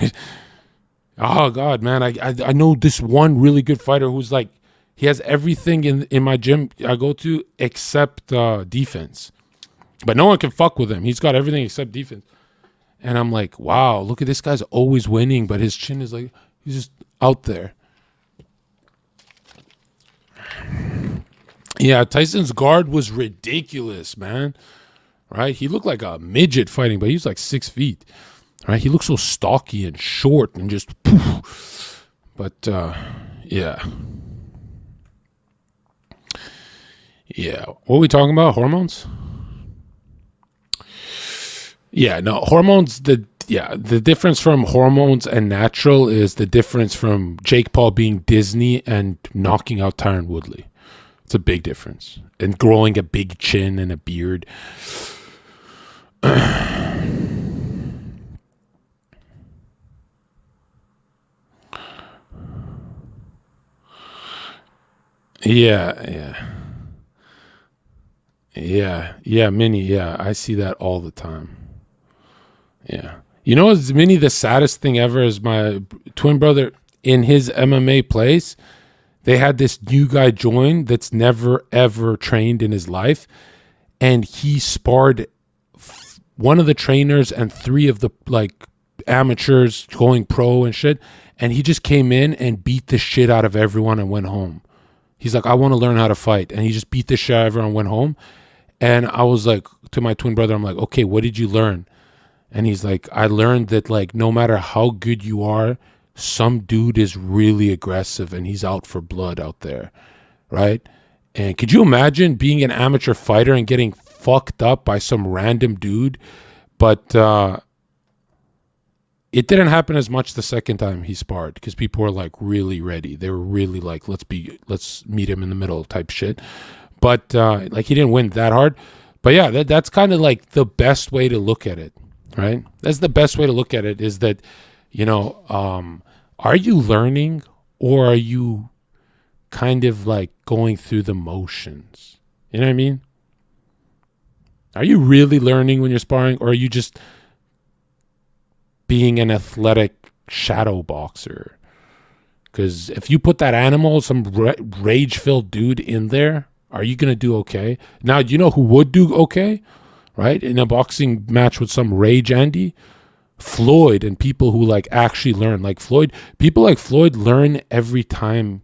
oh God, man. I know this one really good fighter who's like, he has everything in my gym I go to except defense. But no one can fuck with him. He's got everything except defense. And I'm like, wow, look at this guy's always winning, but his chin is like, he's just out there. Yeah, Tyson's guard was ridiculous, man. Right? He looked like a midget fighting, but he's like 6 feet. Right? He looked so stocky and short and just poof. But yeah. Yeah. What are we talking about? Hormones? Yeah, no, hormones, the difference from hormones and natural is the difference from Jake Paul being Disney and knocking out Tyron Woodley. It's a big difference. And growing a big chin and a beard. Yeah, Minnie, yeah, I see that all the time. Yeah. You know what's Minnie, the saddest thing ever is my twin brother in his MMA place, they had this new guy join that's never ever trained in his life, and he sparred one of the trainers and 3 of the like amateurs going pro and shit, and he just came in and beat the shit out of everyone and went home. He's like, I want to learn how to fight, and he just beat the shit out of everyone and went home. And I was like, to my twin brother, I'm like, okay, what did you learn? And he's like, I learned that like no matter how good you are, some dude is really aggressive and he's out for blood out there, right? And could you imagine being an amateur fighter and getting fucked up by some random dude? But it didn't happen as much the second time he sparred because people were like really ready. They were really like, let's meet him in the middle type shit. But like he didn't win that hard. But yeah, that's kind of like the best way to look at it, right? That's the best way to look at it is that, you know, are you learning or are you kind of like going through the motions? You know what I mean? Are you really learning when you're sparring, or are you just being an athletic shadow boxer? Because if you put that animal, some rage-filled dude in there, are you going to do okay? Now, you know who would do okay, right? In a boxing match with some rage Andy? Floyd and people who like actually learn. Like Floyd, people like Floyd learn every time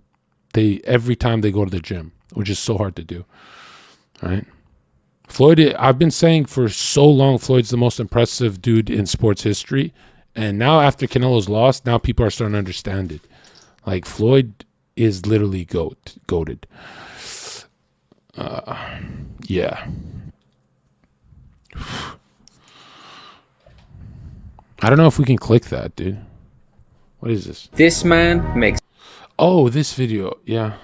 they go to the gym, which is so hard to do, right? Floyd, I've been saying for so long, Floyd's the most impressive dude in sports history. And now after Canelo's lost, now people are starting to understand it. Like Floyd is literally goated. Yeah. I don't know if we can click that, dude. What is this? This man makes... Oh, this video. Yeah.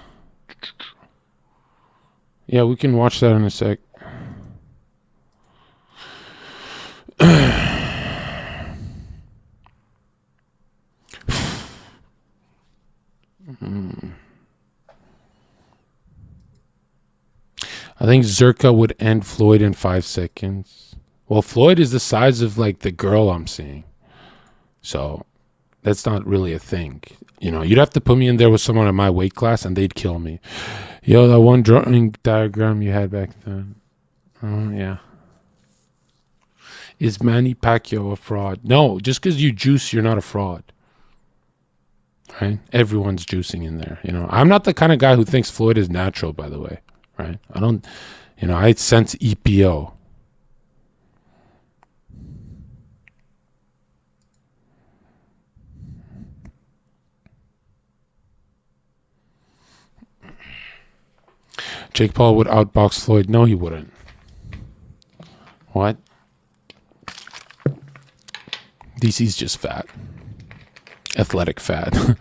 Yeah, we can watch that in a sec. I think Zherka would end Floyd in 5 seconds. Well, Floyd is the size of like the girl I'm seeing. So that's not really a thing. You know, you'd have to put me in there with someone in my weight class and they'd kill me. Yo, that one drawing diagram you had back then. Oh, yeah. Is Manny Pacquiao a fraud? No, just because you juice, you're not a fraud. Right? Everyone's juicing in there. You know, I'm not the kind of guy who thinks Floyd is natural, by the way. Right? I don't, you know, I sense EPO. Jake Paul would outbox Floyd. No, he wouldn't. What? DC's just fat. Athletic fat.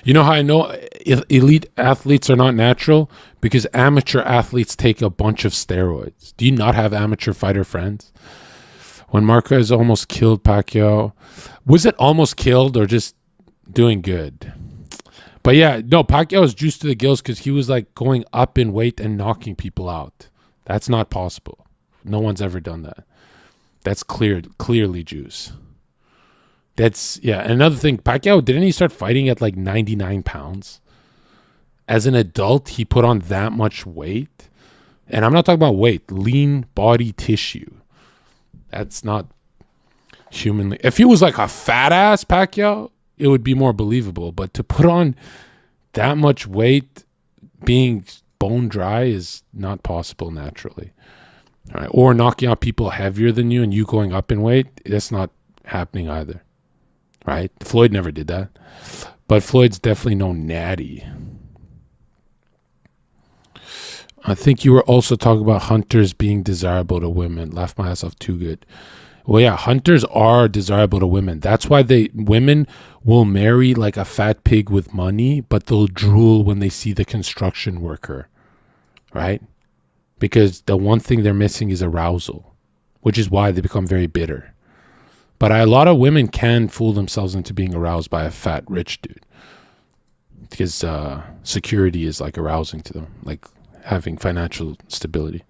You know how I know elite athletes are not natural? Because amateur athletes take a bunch of steroids. Do you not have amateur fighter friends? When Marquez almost killed Pacquiao, was it almost killed or just doing good? But yeah, no, Pacquiao was juiced to the gills because he was like going up in weight and knocking people out. That's not possible. No one's ever done that. That's clearly juice. That's, yeah. Another thing, Pacquiao, didn't he start fighting at like 99 pounds? As an adult, he put on that much weight. And I'm not talking about weight, lean body tissue. That's not humanly. If he was like a fat ass Pacquiao, it would be more believable. But to put on that much weight being bone dry is not possible naturally. All right. Or knocking out people heavier than you and you going up in weight, that's not happening either. Right? Floyd never did that. But Floyd's definitely no natty. I think you were also talking about hunters being desirable to women. Laughed my ass off, too good. Well, yeah, hunters are desirable to women. That's why women will marry like a fat pig with money, but they'll drool when they see the construction worker, right? Because the one thing they're missing is arousal, which is why they become very bitter. But a lot of women can fool themselves into being aroused by a fat, rich dude. Because security is like arousing to them, like having financial stability.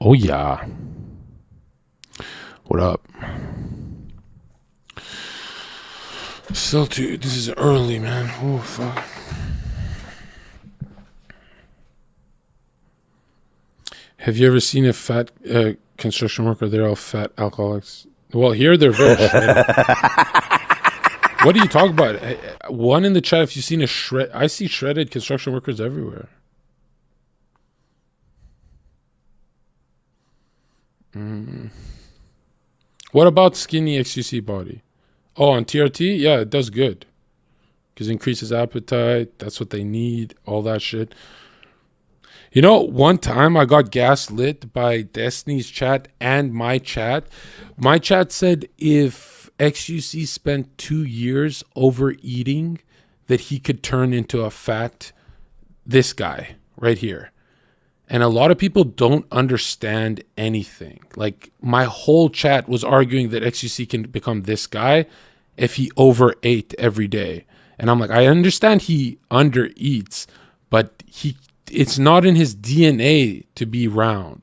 Oh, yeah. What up? Still, dude, this is early, man. Oh, fuck. Have you ever seen a fat construction worker? They're all fat alcoholics. Well, here they're very shredded. What do you talk about? One in the chat, if you've seen a shred, I see shredded construction workers everywhere. What about skinny XUC body? Oh, on TRT? Yeah, it does good. Because it increases appetite. That's what they need. All that shit. You know, one time I got gaslit by Destiny's chat and my chat. My chat said if XUC spent 2 years overeating, that he could turn into a fat, this guy right here. And a lot of people don't understand anything. Like, my whole chat was arguing that XUC can become this guy if he overate every day. And I'm like, I understand he undereats, but it's not in his DNA to be round.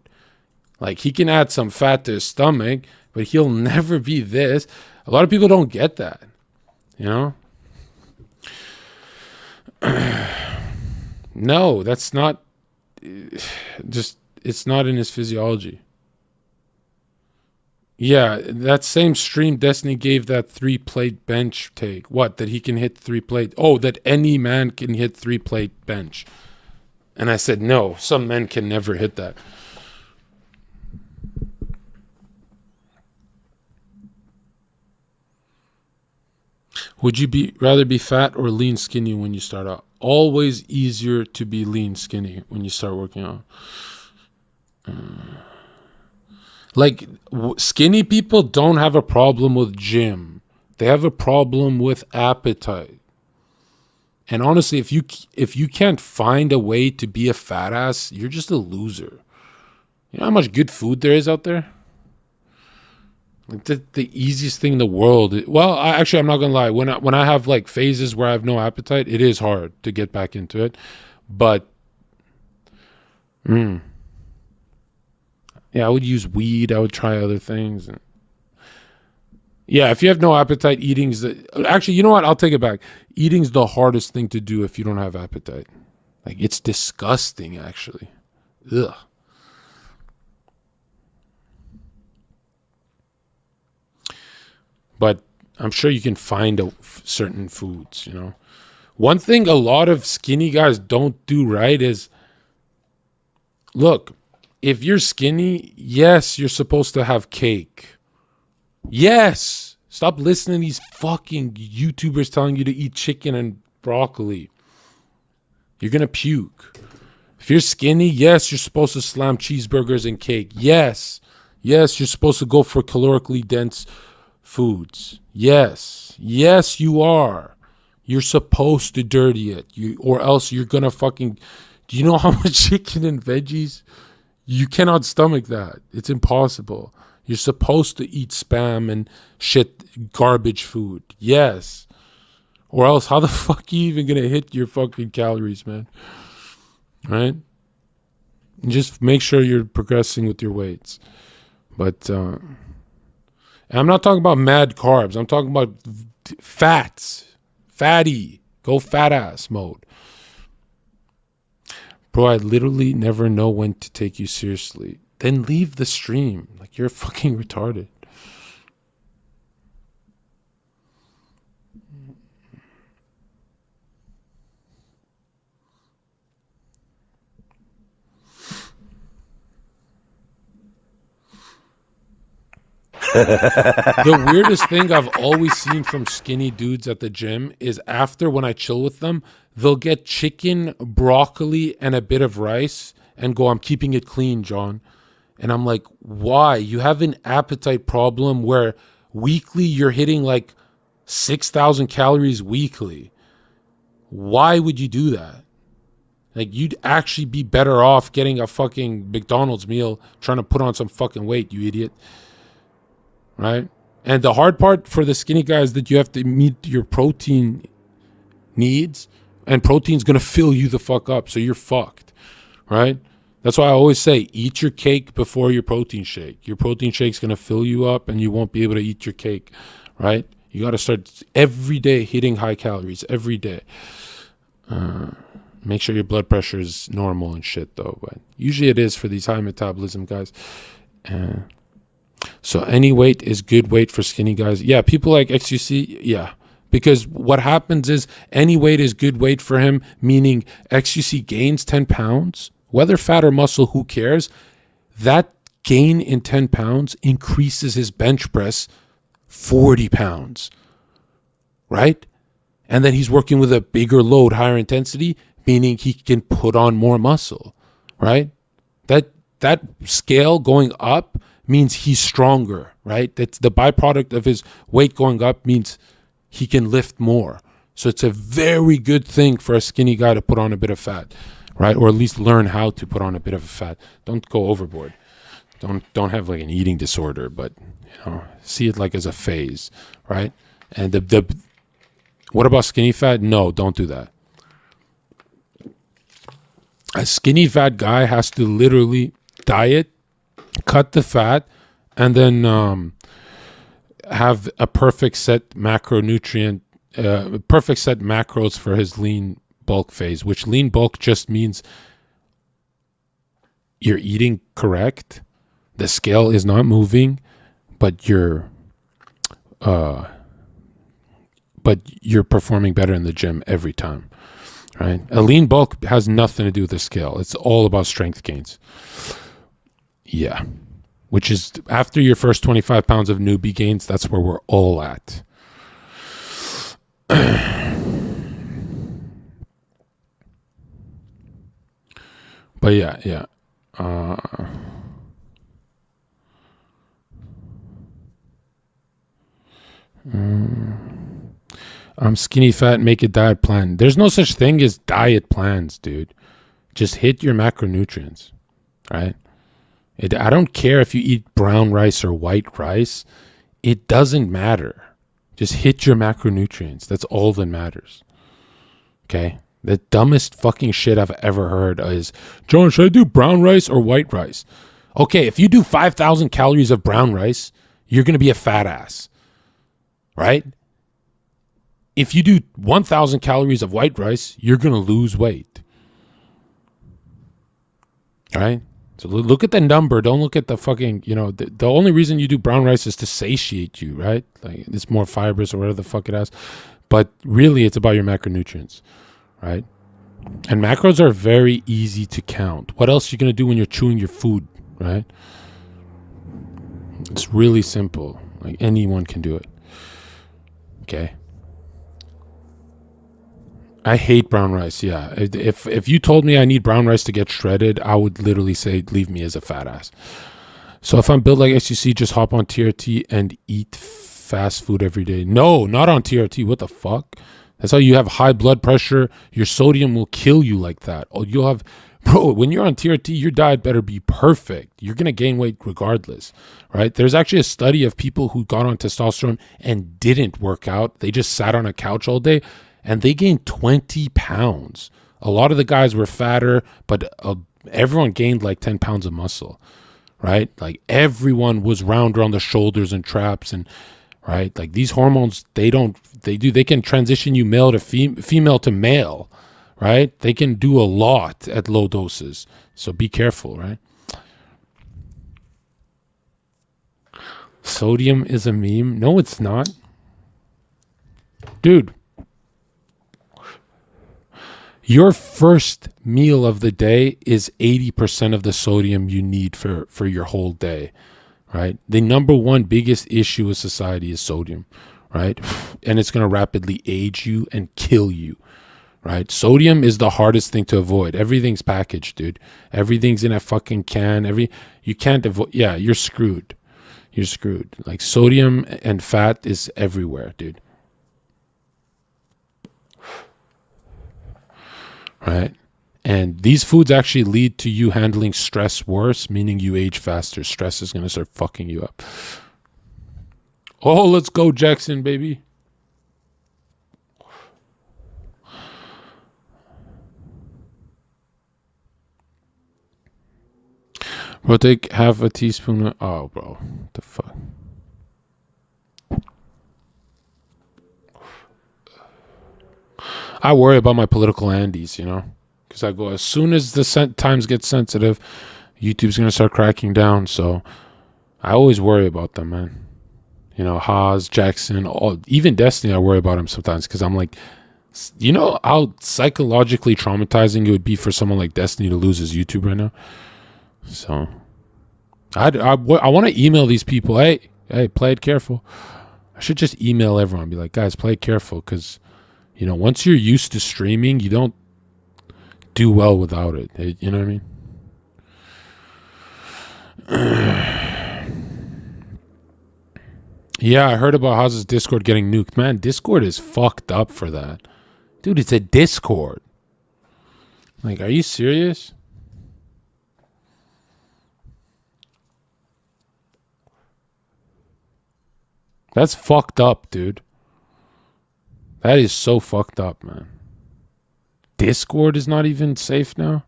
Like, he can add some fat to his stomach, but he'll never be this. A lot of people don't get that, you know? No, that's not... Just, it's not in his physiology. Yeah, that same stream Destiny gave that 3-plate bench take. What? That he can hit 3 plate? Oh, that any man can hit 3-plate bench. And I said, no, some men can never hit that. Would you rather be fat or lean skinny when you start out? Always easier to be lean skinny when you start working out. Like skinny people don't have a problem with gym. They have a problem with appetite. And honestly, if you can't find a way to be a fat ass, you're just a loser. You know how much good food there is out there? Like the easiest thing in the world. Well, I'm not gonna lie. When I have like phases where I have no appetite, it is hard to get back into it. But, yeah, I would use weed. I would try other things. Yeah, if you have no appetite, eating's actually. You know what? I'll take it back. Eating's the hardest thing to do if you don't have appetite. Like it's disgusting, actually. Ugh. But I'm sure you can find certain foods, you know. One thing a lot of skinny guys don't do right is, look, if you're skinny, yes, you're supposed to have cake. Yes. Stop listening to these fucking YouTubers telling you to eat chicken and broccoli. You're going to puke. If you're skinny, yes, you're supposed to slam cheeseburgers and cake. Yes. Yes, you're supposed to go for calorically dense foods. Yes. Yes, you are. You're supposed to dirty it. Or else you're going to fucking... Do you know how much chicken and veggies? You cannot stomach that. It's impossible. You're supposed to eat Spam and shit, garbage food. Yes. Or else how the fuck are you even going to hit your fucking calories, man? Right? And just make sure you're progressing with your weights. But... I'm not talking about mad carbs. I'm talking about fats. Fatty. Go fat ass mode. Bro, I literally never know when to take you seriously. Then leave the stream. Like you're fucking retarded. The weirdest thing I've always seen from skinny dudes at the gym is after when I chill with them, they'll get chicken, broccoli, and a bit of rice and go, I'm keeping it clean, John. And I'm like, why? You have an appetite problem where weekly you're hitting like 6,000 calories weekly. Why would you do that? Like you'd actually be better off getting a fucking McDonald's meal trying to put on some fucking weight, you idiot. Right? And the hard part for the skinny guy is that you have to meet your protein needs, and protein's going to fill you the fuck up, so you're fucked. Right? That's why I always say, eat your cake before your protein shake. Your protein shake's going to fill you up, and you won't be able to eat your cake. Right? You got to start every day hitting high calories, every day. Make sure your blood pressure is normal and shit, though. But usually it is for these high metabolism guys. So any weight is good weight for skinny guys. Yeah, people like XUC, yeah. Because what happens is any weight is good weight for him, meaning XUC gains 10 pounds, whether fat or muscle, who cares? That gain in 10 pounds increases his bench press 40 pounds, right? And then he's working with a bigger load, higher intensity, meaning he can put on more muscle, right? That scale going up means he's stronger, right? That's the byproduct of his weight going up means he can lift more. So it's a very good thing for a skinny guy to put on a bit of fat, right? Or at least learn how to put on a bit of a fat. Don't go overboard. Don't have like an eating disorder, but see it like as a phase, right? And the what about skinny fat? No, don't do that. A skinny fat guy has to literally diet, cut the fat, and then have a perfect set macronutrient, perfect set macros for his lean bulk phase, which lean bulk just means you're eating correct, the scale is not moving, but you're performing better in the gym every time, right? A lean bulk has nothing to do with the scale. It's all about strength gains. Yeah. Which is after your first 25 pounds of newbie gains, that's where we're all at. But yeah. Uh, I'm skinny fat, make a diet plan. There's no such thing as diet plans, dude. Just hit your macronutrients, right? I don't care if you eat brown rice or white rice. It doesn't matter. Just hit your macronutrients. That's all that matters. Okay? The dumbest fucking shit I've ever heard is, John, should I do brown rice or white rice? Okay, if you do 5,000 calories of brown rice, you're going to be a fat ass, right? If you do 1,000 calories of white rice, you're going to lose weight, right? So look at the number. Don't look at the fucking, the only reason you do brown rice is to satiate you, right? Like it's more fibrous or whatever the fuck it has. But really, it's about your macronutrients, right? And macros are very easy to count. What else are you going to do when you're chewing your food, right? It's really simple. Like anyone can do it. Okay. I hate brown rice. Yeah. If you told me I need brown rice to get shredded, I would literally say, leave me as a fat ass. So if I'm built like SUC, just hop on TRT and eat fast food every day. No, not on TRT. What the fuck? That's how you have high blood pressure. Your sodium will kill you like that. Oh, you'll have, bro, when you're on TRT, your diet better be perfect. You're going to gain weight regardless, right? There's actually a study of people who got on testosterone and didn't work out. They just sat on a couch all day. And they gained 20 pounds. A lot of the guys were fatter, but everyone gained like 10 pounds of muscle, right? Like everyone was round around the shoulders and traps, and right? Like these hormones, they can transition you male to female to male, right? They can do a lot at low doses. So be careful, right? Sodium is a meme. No, it's not. Dude. Your first meal of the day is 80% of the sodium you need for your whole day, right? The number one biggest issue with society is sodium, right? And it's going to rapidly age you and kill you, right? Sodium is the hardest thing to avoid. Everything's packaged, dude. Everything's in a fucking can. You can't avoid. Yeah, you're screwed. You're screwed. Like sodium and fat is everywhere, dude. Right? And these foods actually lead to you handling stress worse, meaning you age faster. Stress is going to start fucking you up. Oh, let's go, Jackson, baby. Bro, take half a teaspoon of... Oh, bro. What the fuck? I worry about my political andies, because I go, as soon as the times get sensitive, YouTube's going to start cracking down. So I always worry about them, man. Haas, Jackson, even Destiny, I worry about him sometimes because I'm like, how psychologically traumatizing it would be for someone like Destiny to lose his YouTube right now. So I want to email these people, hey, play it careful. I should just email everyone, be like, guys, play it careful because... once you're used to streaming, you don't do well without it. You know what I mean? Yeah, I heard about Haas's Discord getting nuked. Man, Discord is fucked up for that. Dude, it's a Discord. Like, are you serious? That's fucked up, dude. That is so fucked up, man. Discord is not even safe now.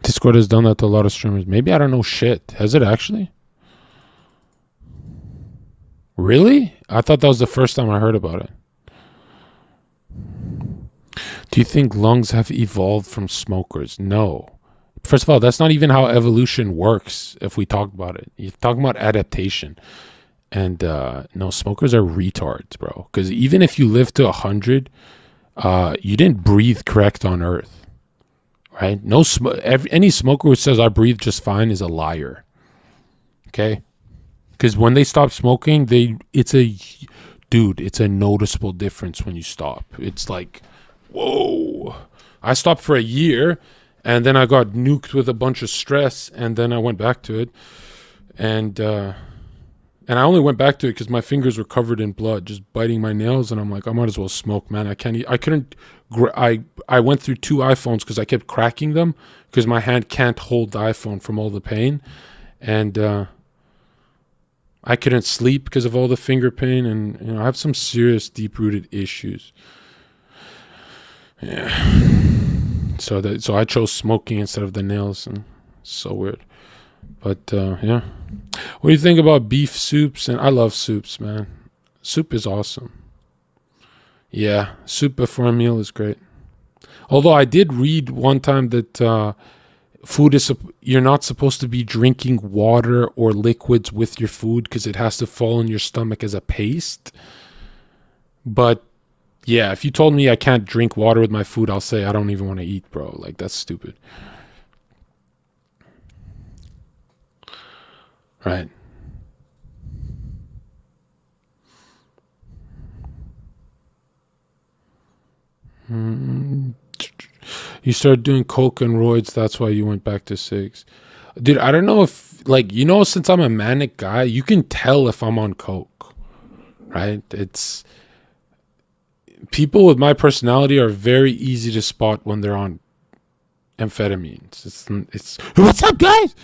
Discord has done that to a lot of streamers. Maybe I don't know shit. Has it actually? Really? I thought that was the first time I heard about it. Do you think lungs have evolved from smokers? No. First of all, that's not even how evolution works if we talk about it. You're talking about adaptation. And no, smokers are retards, bro. Because even if you live to 100, you didn't breathe correct on Earth, right? Any smoker who says I breathe just fine is a liar. Okay. Because when they stop smoking, it's a noticeable difference when you stop. It's like, whoa. I stopped for a year, and then I got nuked with a bunch of stress, and then I went back to it, and I only went back to it because my fingers were covered in blood, just biting my nails, and I'm like, I might as well smoke, man. I can't. I couldn't. I went through 2 iPhones because I kept cracking them because my hand can't hold the iPhone from all the pain, and I couldn't sleep because of all the finger pain, and I have some serious deep-rooted issues. Yeah. So I chose smoking instead of the nails, and it's so weird. But yeah. What do you think about beef soups? And I love soups, man. Soup is awesome. Yeah, soup before a meal is great. Although I did read one time that you're not supposed to be drinking water or liquids with your food because it has to fall in your stomach as a paste. But yeah, if you told me I can't drink water with my food, I'll say I don't even want to eat, bro. Like, that's stupid. Right. You started doing coke and roids, that's why you went back to cigs. Dude, I don't know if, like, since I'm a manic guy, you can tell if I'm on coke, right? It's people with my personality are very easy to spot when they're on amphetamines. It's what's up, guys?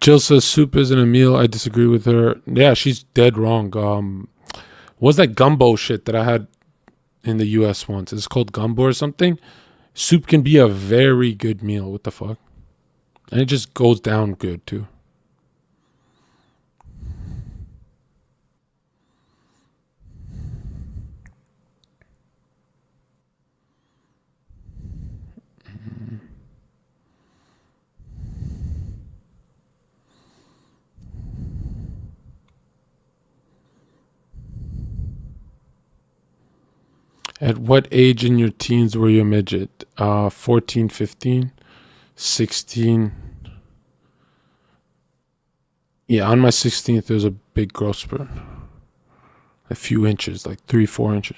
Jill says soup isn't a meal. I disagree with her. Yeah, she's dead wrong. What's that gumbo shit that I had in the US once? It's called gumbo or something. Soup can be a very good meal. What the fuck? And it just goes down good too. At what age in your teens were you a midget? 14, 15, 16. Yeah, on my 16th, there was a big growth spurt. A few inches, like 3, 4 inches.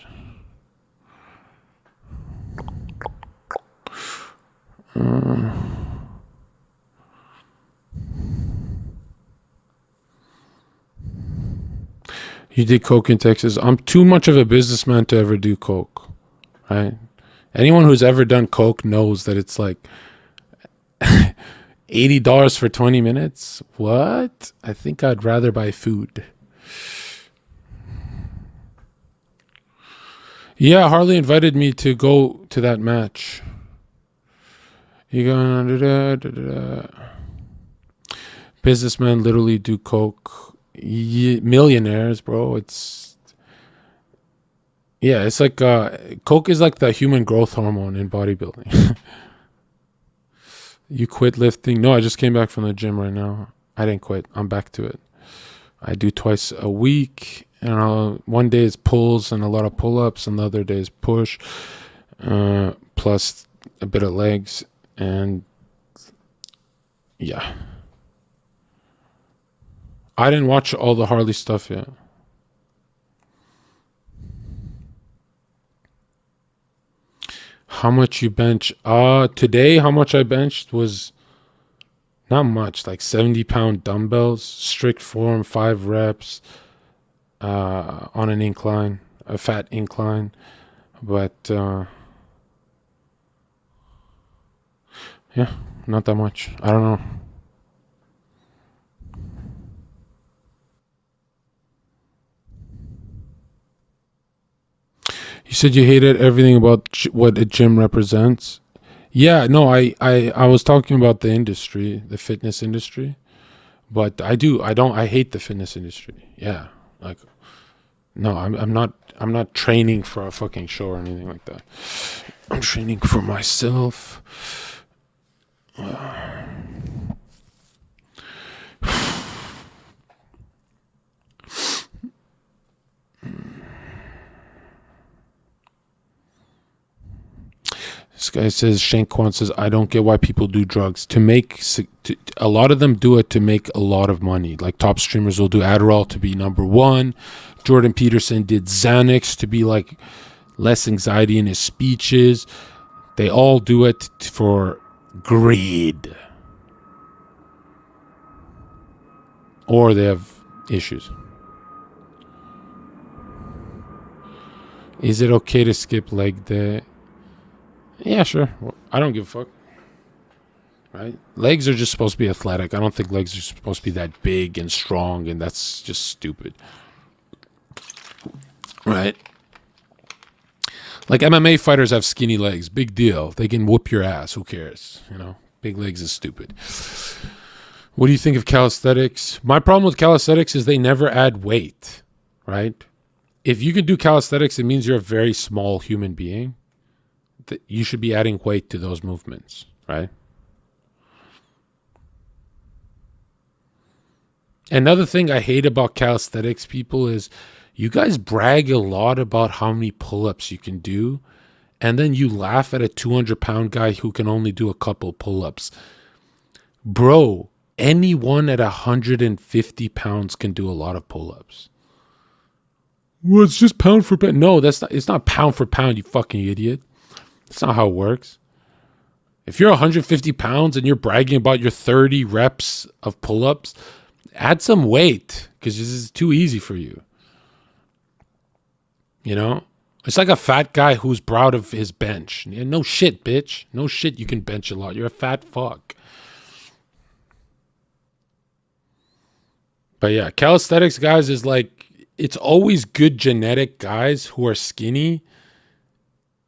You did coke in Texas. I'm too much of a businessman to ever do coke, right? Anyone who's ever done coke knows that it's like $80 for 20 minutes. What? I think I'd rather buy food. Yeah, Harley invited me to go to that match. You going businessmen literally do coke. Millionaires, bro. It's like coke is like the human growth hormone in bodybuilding. You quit lifting? No, I just came back from the gym right now. I didn't quit. I'm back to it. I do twice a week, and one day is pulls and a lot of pull-ups, and the other day is push, plus a bit of legs, and yeah. I didn't watch all the Harley stuff yet. How much you bench? Today, how much I benched was not much, like 70-pound dumbbells, strict form, 5 reps, on an incline, a fat incline. But yeah, not that much. I don't know. You said you hated everything about what a gym represents. Yeah, no, I was talking about the industry, the fitness industry. But I hate the fitness industry. Yeah. Like, no, I'm not training for a fucking show or anything like that. I'm training for myself. This guy says, Shank Kwan says, I don't get why people do drugs. A lot of them do it to make a lot of money. Like top streamers will do Adderall to be number one. Jordan Peterson did Xanax to be like less anxiety in his speeches. They all do it for greed. Or they have issues. Is it okay to skip leg day? Yeah, sure. I don't give a fuck. Right? Legs are just supposed to be athletic. I don't think legs are supposed to be that big and strong, and that's just stupid. Right? Like MMA fighters have skinny legs. Big deal. They can whoop your ass. Who cares? You know? Big legs is stupid. What do you think of calisthenics? My problem with calisthenics is they never add weight. Right? If you can do calisthenics, it means you're a very small human being. That you should be adding weight to those movements, right? Another thing I hate about calisthenics people is you guys brag a lot about how many pull-ups you can do, and then you laugh at a 200-pound guy who can only do a couple pull-ups. Bro, anyone at 150 pounds can do a lot of pull-ups. Well, it's just pound for pound. No, it's not pound for pound, you fucking idiot. That's not how it works. If you're 150 pounds and you're bragging about your 30 reps of pull-ups, add some weight because this is too easy for you. You know? It's like a fat guy who's proud of his bench. No shit, bitch. No shit you can bench a lot. You're a fat fuck. But yeah, calisthenics guys is like, it's always good genetic guys who are skinny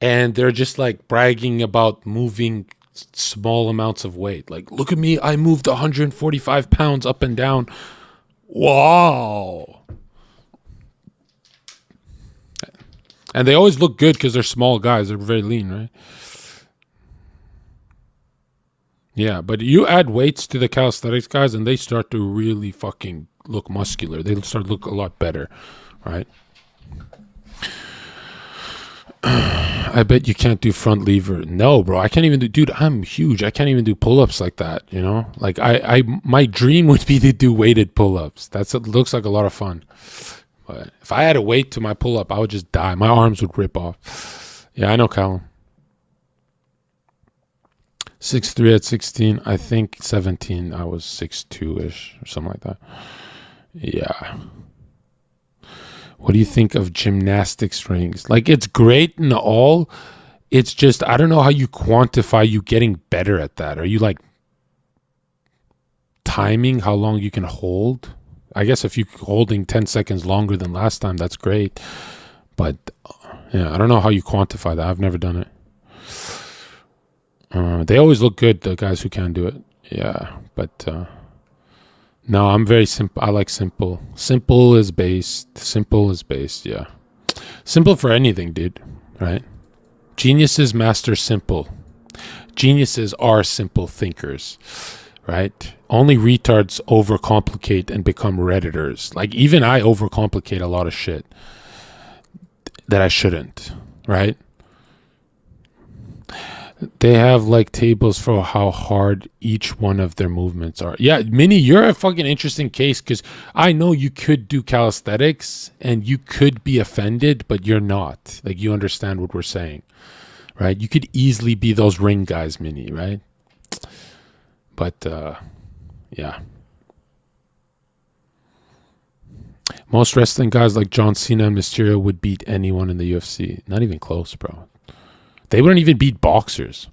and they're just like bragging about moving small amounts of weight. Like, look at me, I moved 145 pounds up and down. Wow. And they always look good because they're small guys. They're very lean, right? Yeah, but you add weights to the calisthenics guys and they start to really fucking look muscular. They start to look a lot better, right? I bet you can't do front lever. No, bro. I can't even do, dude, I'm huge. I can't even do pull-ups like that, you know? Like my dream would be to do weighted pull-ups. It looks like a lot of fun. But if I had a weight to my pull-up, I would just die. My arms would rip off. Yeah, I know, Callum. 6'3" at 16. I think 17 I was 6'2"-ish or something like that. Yeah. What do you think of gymnastics rings? Like, it's great and all. It's just, I don't know how you quantify you getting better at that. Are you like timing how long you can hold? I guess if you're holding 10 seconds longer than last time, that's great. But yeah, I don't know how you quantify that. I've never done it. They always look good, the guys who can do it. Yeah, but no, I'm very simple. I like simple. Simple is based. Simple is based, yeah. Simple for anything, dude, right? Geniuses master simple. Geniuses are simple thinkers, right? Only retards overcomplicate and become Redditors. Like, even I overcomplicate a lot of shit that I shouldn't, right? They have like tables for how hard each one of their movements are. Yeah, Minnie, you're a fucking interesting case because I know you could do calisthenics and you could be offended, but you're not. Like, you understand what we're saying, right? You could easily be those ring guys, Minnie, right? But, yeah. Most wrestling guys like John Cena and Mysterio would beat anyone in the UFC. Not even close, bro. They wouldn't even beat boxers.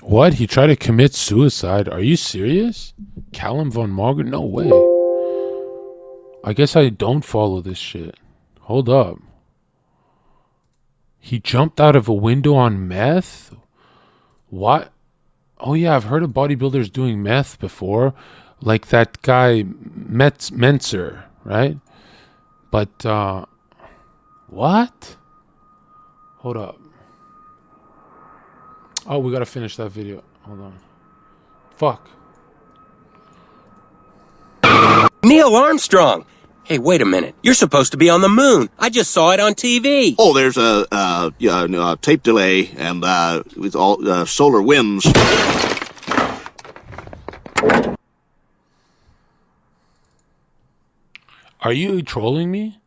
What? He tried to commit suicide? Are you serious? Callum Von Margaret? No way. I guess I don't follow this shit. Hold up. He jumped out of a window on meth? What? Oh yeah, I've heard of bodybuilders doing meth before. Like that guy, Menser, right? But, what? Hold up. Oh, we gotta finish that video. Hold on. Fuck. Neil Armstrong. Hey, wait a minute. You're supposed to be on the moon. I just saw it on TV. Oh, there's a tape delay and with all solar winds. Are you trolling me?